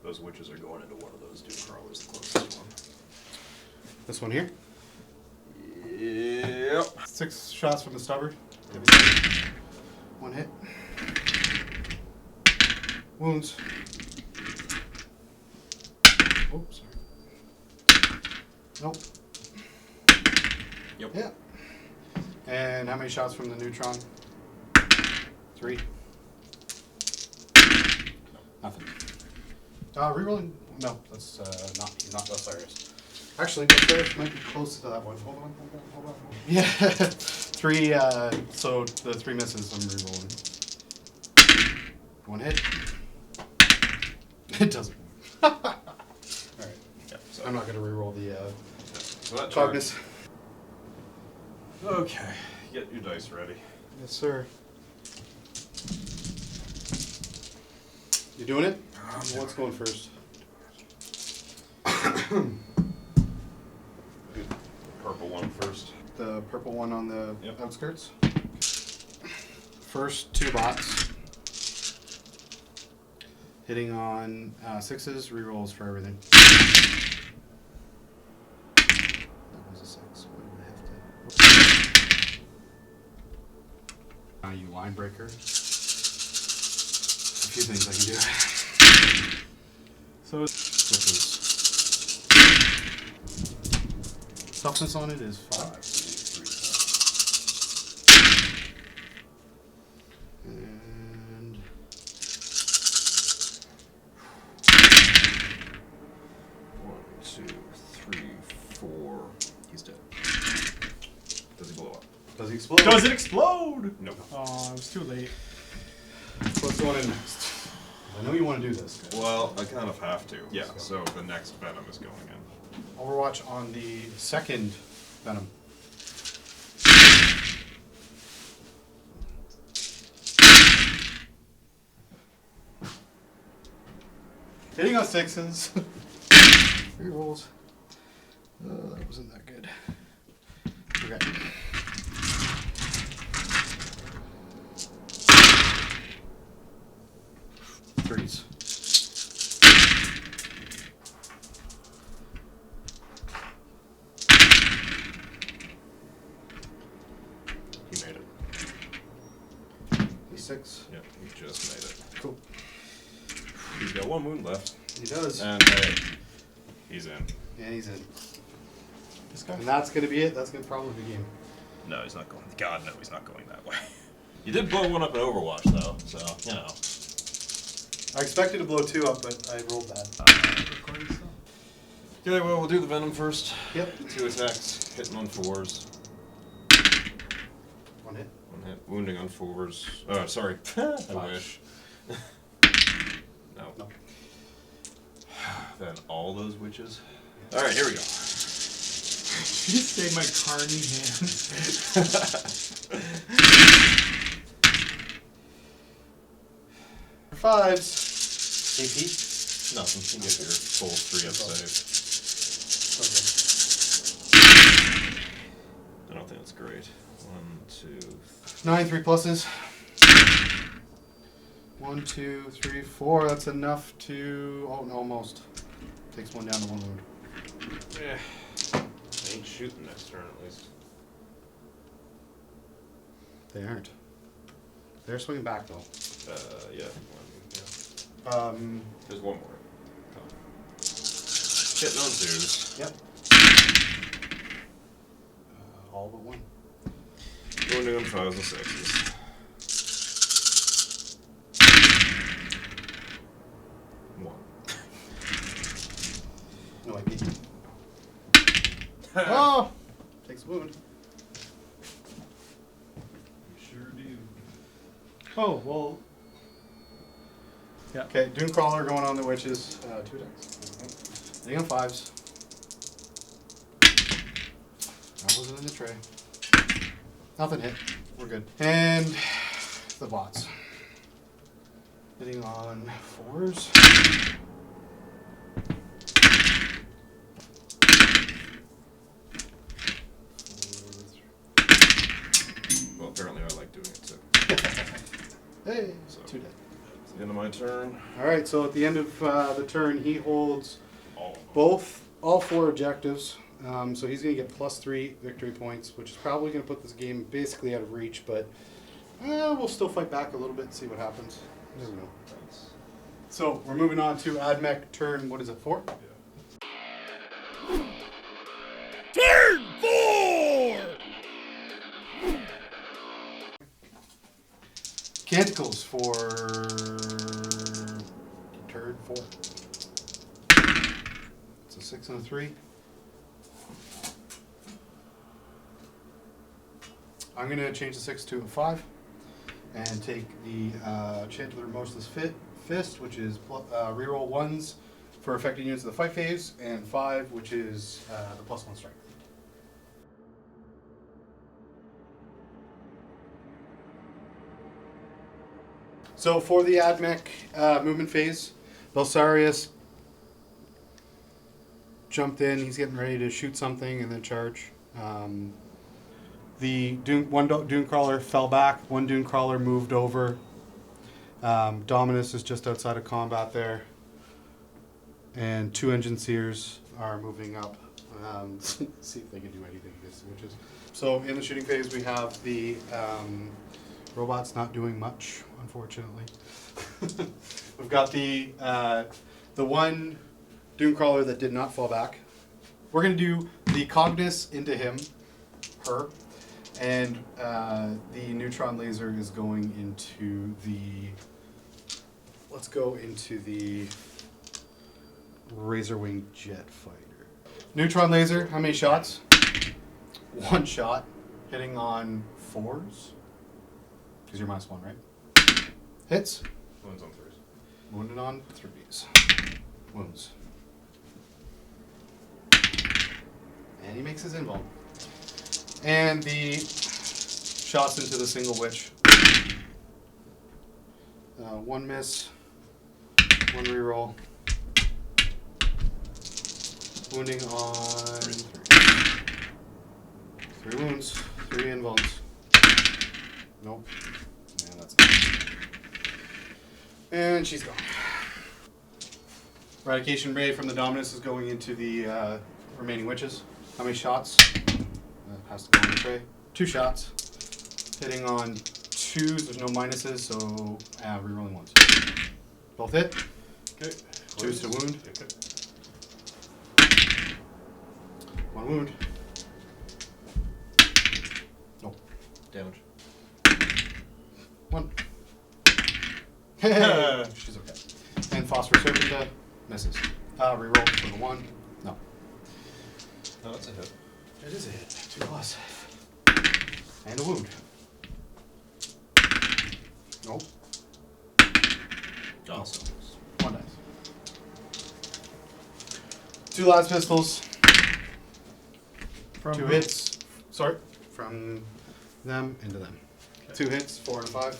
Those witches are going into one of those Drukhari is the closest one. This one here. Yep. 6 shots from the stubber. 1 hit. Wounds. Oh, sorry. Nope. Yep. Yeah. And how many shots from the neutron? 3. Nothing. Rerolling? No, that's not Osiris. Actually, Osiris might be close to that one. Hold on. Yeah. 3, so the 3 misses, I'm rerolling. 1 hit. It doesn't. Alright. Yep. So I'm not going to reroll the so that Cognus. Okay. Get your dice ready. Yes, sir. You doing it? What's going first? Purple one first. The purple one on the Yep. outskirts. First 2 bots. Hitting on 6s, rerolls for everything. That was a 6. What did I have to? You line breaker. A few things I can do. So switches. Toughness on it is 5. And 1, 2, 3, 4. He's dead. Does he blow up? does he explode? Does it explode? No. Oh, I was too late. What's going in next? I know you want to do this. Well, I kind of have to. Yeah, so the next Venom is going in. Overwatch on the second Venom. Hitting on 6s. 3 rolls. That wasn't that good. Okay. Threes. He made it. E6. Yep, he just made it. Cool. He's got 1 wound left. He does. And hey, he's in. And he's in. This guy? And that's going to be it. That's going to probably be the game. No, he's not going. God, no, he's not going that way. You did blow 1 up in Overwatch, though, so, you know. I expected to blow 2 up, but I rolled bad. Recording still? Okay, well, we'll do the Venom first. Yep. 2 attacks, hitting on 4s. 1 hit. 1 hit, wounding on 4s. Oh, sorry. I wish. No. No. Then all those witches. Alright, here we go. Did you say my carny hand? For 5s. AP. Nothing. You get your full 3-up save. I don't think that's great. 1, 2, 9 3 pluses. 1, 2, 3, 4. That's enough to. Oh, no, almost. Takes 1 down to 1 wound. Yeah. Ain't shooting next turn at least. They aren't. They're swinging back though. Yeah. There's 1 more. Oh. Hitting on 2s. Yep. All but 1. Wounding on 5s and 6s. No IP. Oh! Takes a wound. You sure do. Oh, well. Yeah. Okay, Dune Crawler going on the witches. 2 attacks. Hitting on 5s. That wasn't in the tray. Nothing hit. We're good. And the bots. Hitting on 4s. Hey, So, 2 dead. it's the end of my turn. All right, so at the end of the turn, he holds All of them. all 4 objectives. So he's going to get +3 victory points, which is probably going to put this game basically out of reach, but we'll still fight back a little bit and see what happens. You never know. Thanks. So we're moving on to Admech turn, what is it, 4? Turn 4! Canticles for turn 4. It's a 6 and a 3. I'm going to change the 6 to a 5 and take the Chant of the Remorseless Fist, which is reroll 1s for affected units of the fight phase, and 5, which is the +1 strength. So for the Admech movement phase, Belsarius jumped in. He's getting ready to shoot something and then charge. The Dune Crawler fell back. One Dune Crawler moved over. Dominus is just outside of combat there. And 2 Engine Seers are moving up. See if they can do anything against the witches. So in the shooting phase, we have the robots not doing much, unfortunately. We've got the one Dune Crawler that did not fall back. We're going to do the Cognus into him, her, and the Neutron Laser is going into the... Let's go into the Razorwing Jet Fighter. Neutron Laser, how many shots? 1 shot, hitting on 4s. Because you're -1, right? Hits. Wounds on 3s. Wounded on 3s. Wounds. And he makes his invuln. And the shots into the single witch. 1 miss. 1 reroll. Wounding on 3 wounds. 3 invulns. Nope. Yeah, that's it. And she's gone. Eradication Ray from the Dominus is going into the remaining witches. How many shots? Has to go on the tray. 2 shots. Hitting on 2s, there's no minuses, so rerolling 1s. Both hit. Okay. 2s to wound. Okay. 1 wound. Nope. Damage. 1. Hey, she's okay. And Phosphorus Serpenta misses. Reroll for the 1. No. No, that's a hit. It is a hit. 2 plus. And a wound. Nope. Awesome. 1 dice. 2 last pistols. From 2 hits. Sorry. From them into them. Okay. 2 hits. 4 and a 5.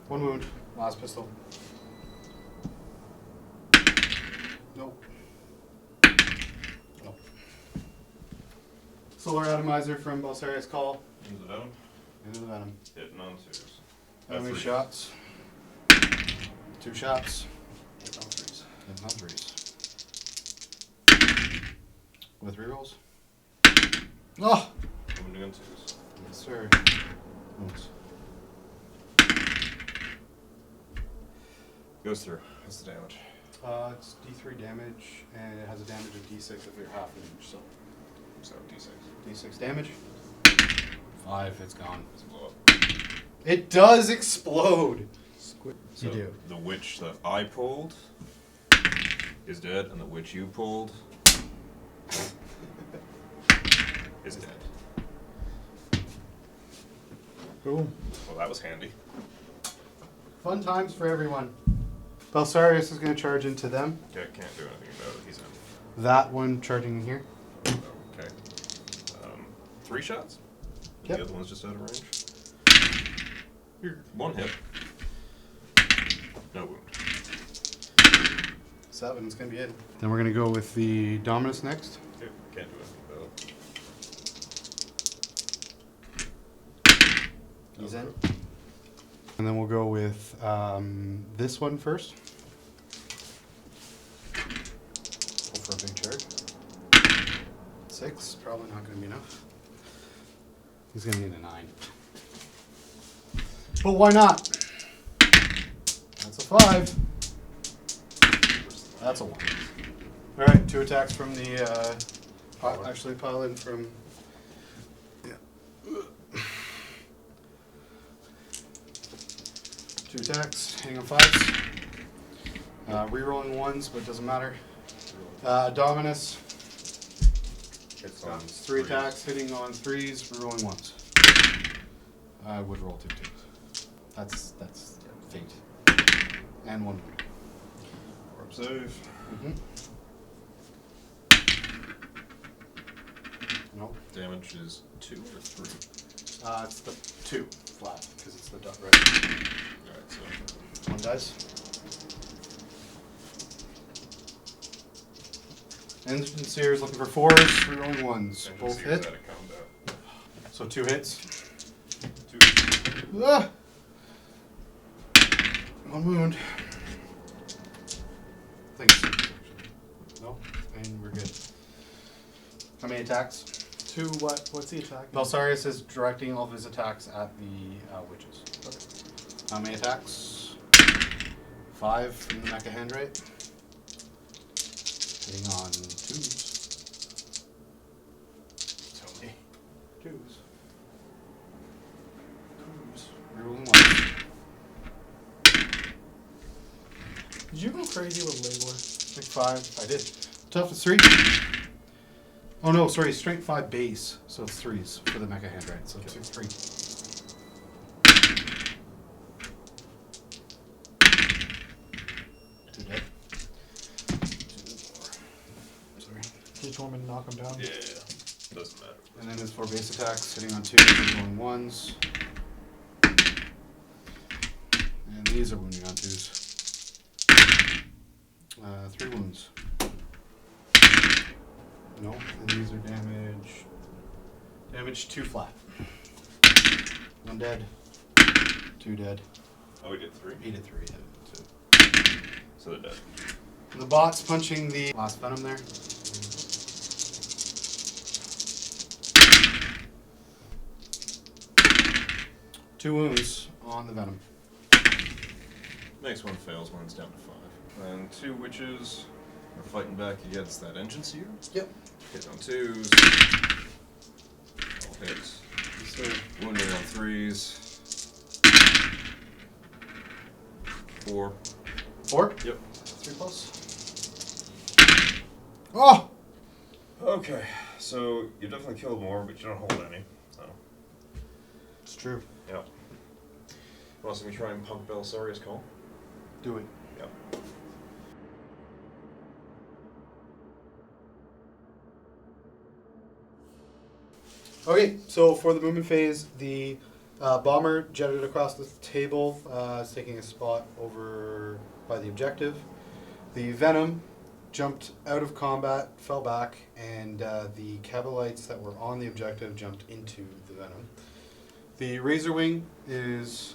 1 wound. Last pistol. Nope. Nope. Solar Atomizer from Belsarius Call. Into the venom. Into the venom. Hitting on 2s. How many 3. shots? 2 shots. Hitting on 3s. Hitting on 3s. With rerolls. Oh! Wounding on 2s. Yes, sir. Wounds. Goes through. What's the damage? It's D3 damage, and it has a damage of D6 if you're half an inch, so So D6. D6 damage. 5, it's gone. Does it blow up? It does explode! So You do. the witch that I pulled is dead, and the witch you pulled is dead. Cool. Well, that was handy. Fun times for everyone. Belsarius is going to charge into them. Okay, can't do anything about it. He's in. That one charging in here. Okay. 3 shots? Yep. The other one's just out of range. You're 1 hit. No wound. 7 is going to be it. Then we're going to go with the Dominus next. Okay, can't do anything about it. He's in. And then we'll go with this one first. Go for a big charge. 6, probably not going to be enough. He's going to need a 9. But why not? That's a 5. That's a 1. Alright, 2 attacks from the, actually pile in from, yeah. 2 attacks, hitting on 5s. Rerolling 1s, but it doesn't matter. Dominus. It's on 3 attacks, hitting on 3s, rerolling 1s. I would roll 2 2s. That's fate. And 1 wound. Warp save. Nope. Damage is 2 or 3. It's the 2 flat because it's the dot right. Alright, so 1 dice. Engineer is looking for 4s, rerolling 1s. Both hit. out of combat. So 2 hits. 2. Ah! 1 wound. Thanks. No, and we're good. How many attacks? 2 what? What's the attack? Belsarius is directing all of his attacks at the witches. Okay. How many attacks? 5 from the mecha hand right. Hitting on 2s. So many 2s. Rerolling 1. Did you go crazy with Labour? Strength 5. I did. Toughness 3. Oh no, sorry. Strength 5 base. So it's 3s for the mecha hand right. So 2, 3. Two dead. 2, 4. Sorry. Did you want me to knock him down? Yeah, doesn't matter. And then his 4 base attacks, hitting on 2, rolling 1s. And these are wounding on 2s. 3 wounds. No, and these are damage. Damage 2 flat. 1 dead. 2 dead. Oh, we did 3? He did 3. Yeah. So they're dead. And the bot's punching the last venom there. Two wounds on the venom. Next one fails when it's down to 5. And 2 witches are fighting back against that engine seer. Yep. Hit on 2s. All hits. Yes, sir. Wounding on 3s. 4. 4? Yep. 3 plus. Oh! Okay, so you definitely killed more, but you don't hold any. So, It's true. yeah. Want to see me try and punk Belisarius' call? Do it. Yep. Okay, so for the movement phase, the bomber jetted across the table, is taking a spot over by the objective. The Venom jumped out of combat, fell back, and the Cabalites that were on the objective jumped into the Venom. The Razorwing is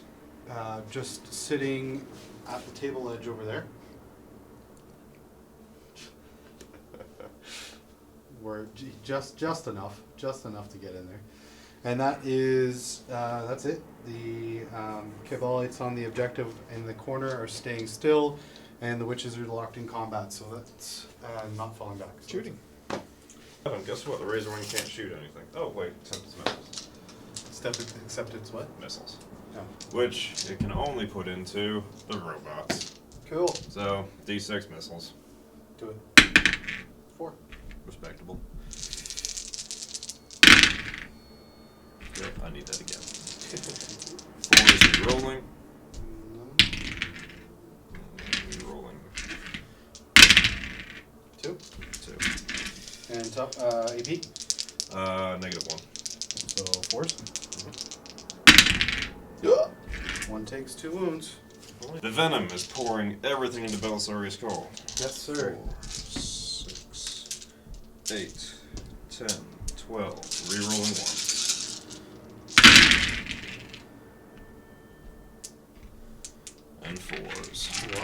just sitting at the table edge over there. We're just enough to get in there, and that's it. The Cabalites on the objective in the corner are staying still, and the witches are locked in combat. So that's not falling back. So Shooting. Guess what? The Razorwing can't shoot anything. Oh wait, except it's missiles. Except it's what? Missiles, No. which it can only put into the robots. Cool. So D6 missiles, Do it. 4. respectable. Yep, I need that again. 4 is rolling. Rolling. 2. 2. And top AP. -1. So 4s. One takes 2 wounds. The venom is pouring everything into Belisarius' skull. Yes, sir. 4, 6, 8, 10, 12. Rerolling 1.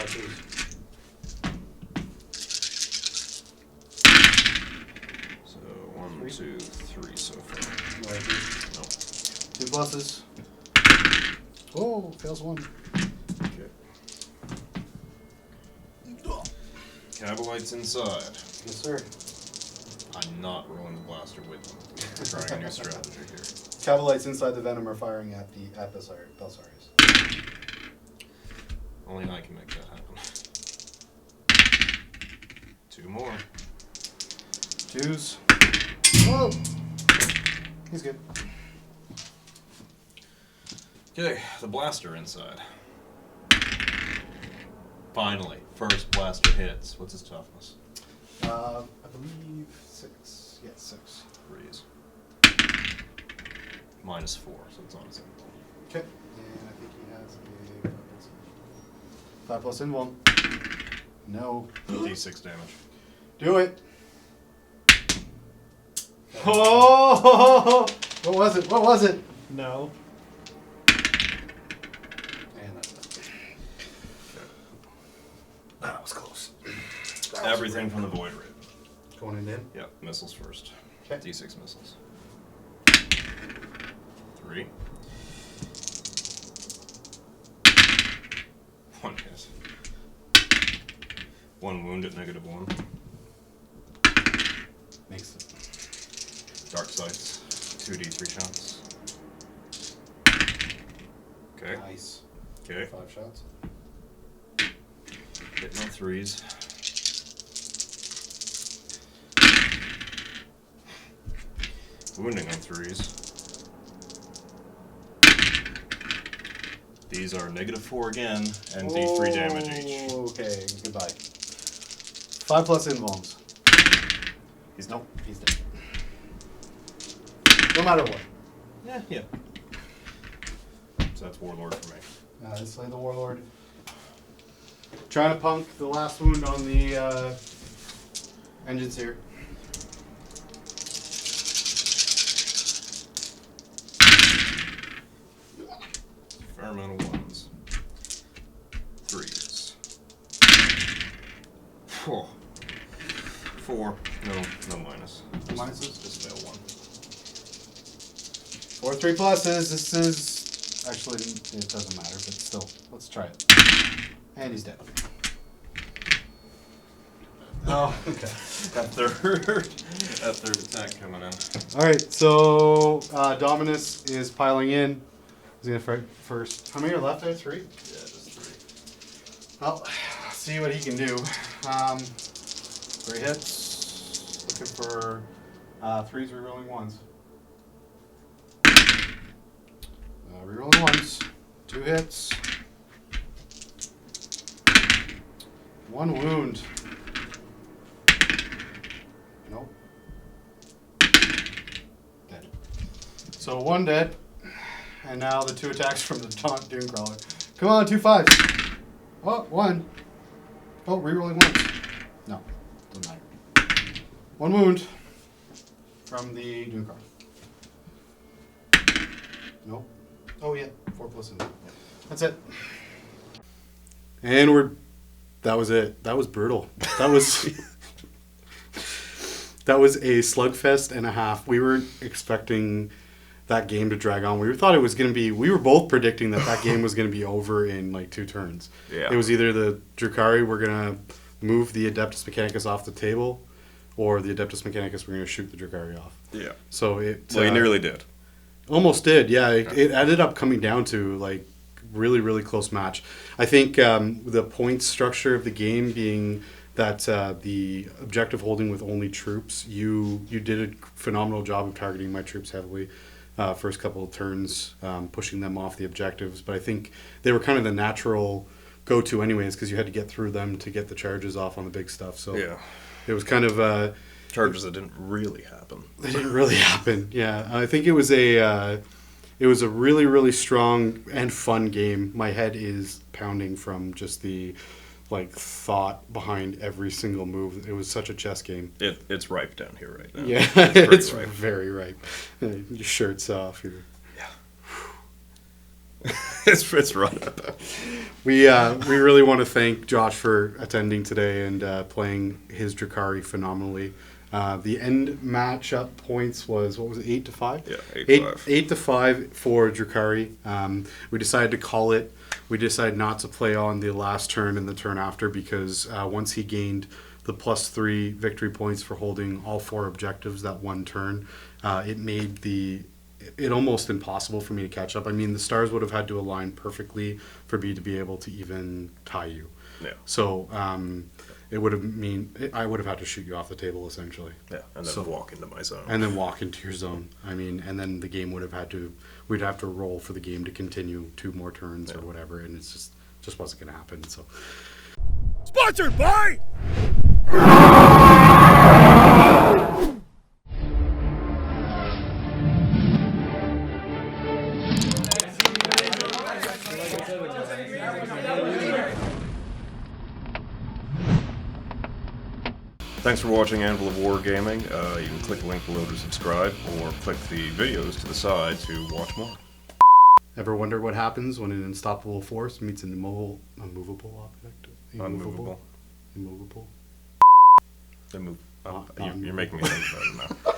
twos. So 1, 2, 3 so far. No IPs. No. 2 pluses. Oh, fails 1. Okay. Cabalites inside. Yes, sir. I'm not rolling the blaster with them. We're trying a new strategy here. Cabalites inside the Venom are firing at the Belsarius. Only I can make that happen. 2 more. 2s. Whoa! He's good. Okay, the blaster inside. Finally, first blaster hits. What's his toughness? I believe 6. Yes, 6. 3s. -4, so it's on his end. Okay. And I think he has a 5 plus invuln. No. D6 damage. Do it. Oh! What was it? What was it? No. And that's done. That was close. Everything from the Void Raven. Going in. Yep, missiles first. Okay. D6 missiles. 3. 1 hit. 1 wound at -1. Makes it. Dark sights. 2d3 shots. Okay. Nice. Okay. 5 shots. Hitting on 3s. Wounding on 3s. These are -4 again, and D3 damage each. Okay, goodbye. 5 plus invulns. He's Nope, he's dead. No matter what. Yeah. So that's Warlord for me. This slay the Warlord. Trying to punk the last wound on the engines here. Fair amount of 1s. 3s. 4. No minus. Minuses? Just fail 1. 4 3 pluses. This is actually it doesn't matter, but still, let's try it. And he's dead. Oh, okay. That third attack coming in. All right, so Dominus is piling in. He's gonna fight first. How many are left there? 3. Yeah, just 3. Well, see what he can do. 3 hits. Looking for 3s, rerolling 1s. Rerolling 1s. 2 hits. 1 wound. Nope. Dead. So 1 dead. And now the 2 attacks from the taunt Doomcrawler. Come on, 2 5s. Oh, 1. Oh, rerolling 1s. No, doesn't matter. 1 wound from the Doomcrawler. Nope. Oh yeah, 4 plus in. That's it. And that was it. That was brutal. That was that was a slugfest and a half. We were expecting that game to drag on. We thought it was going to be. We were both predicting that game was going to be over in like 2 turns. Yeah. It was either the Drukhari were going to move the Adeptus Mechanicus off the table, or the Adeptus Mechanicus were going to shoot the Drukhari off. Yeah. So it. Well, he nearly did. Almost did, yeah. It ended up coming down to like really, really close match. I think the point structure of the game being that the objective holding with only troops, you did a phenomenal job of targeting my troops heavily. First couple of turns, pushing them off the objectives. But I think they were kind of the natural go-to anyways, because you had to get through them to get the charges off on the big stuff. So Yeah. it was kind of... Charges that didn't really happen. They didn't really happen. Yeah, I think it was a really, really strong and fun game. My head is pounding from just the thought behind every single move. It was such a chess game. It's ripe down here right now. Yeah, It's it's ripe. very ripe. Your shirt's off. You're... It's right. We really want to thank Josh for attending today and playing his Drukhari phenomenally. The end matchup points was, what was it, 8-5? Yeah, 8-5. 8-5 for Drukhari. We decided to call it. We decided not to play on the last turn and the turn after because once he gained the +3 victory points for holding all 4 objectives that one turn, it made it almost impossible for me to catch up. I mean, the stars would have had to align perfectly for me to be able to even tie you. Yeah. So it would have I would have had to shoot you off the table essentially. Yeah, and then walk into my zone. And then walk into your zone. I mean, and then the game we'd have to roll for the game to continue 2 more turns or whatever, and it's just wasn't going to happen. So. Sponsored by Thanks for watching Anvil of War Gaming. You can click the link below to subscribe, or click the videos to the side to watch more. Ever wonder what happens when an unstoppable force meets an unmovable object? Unmovable. Immovable. You're making me think about it now.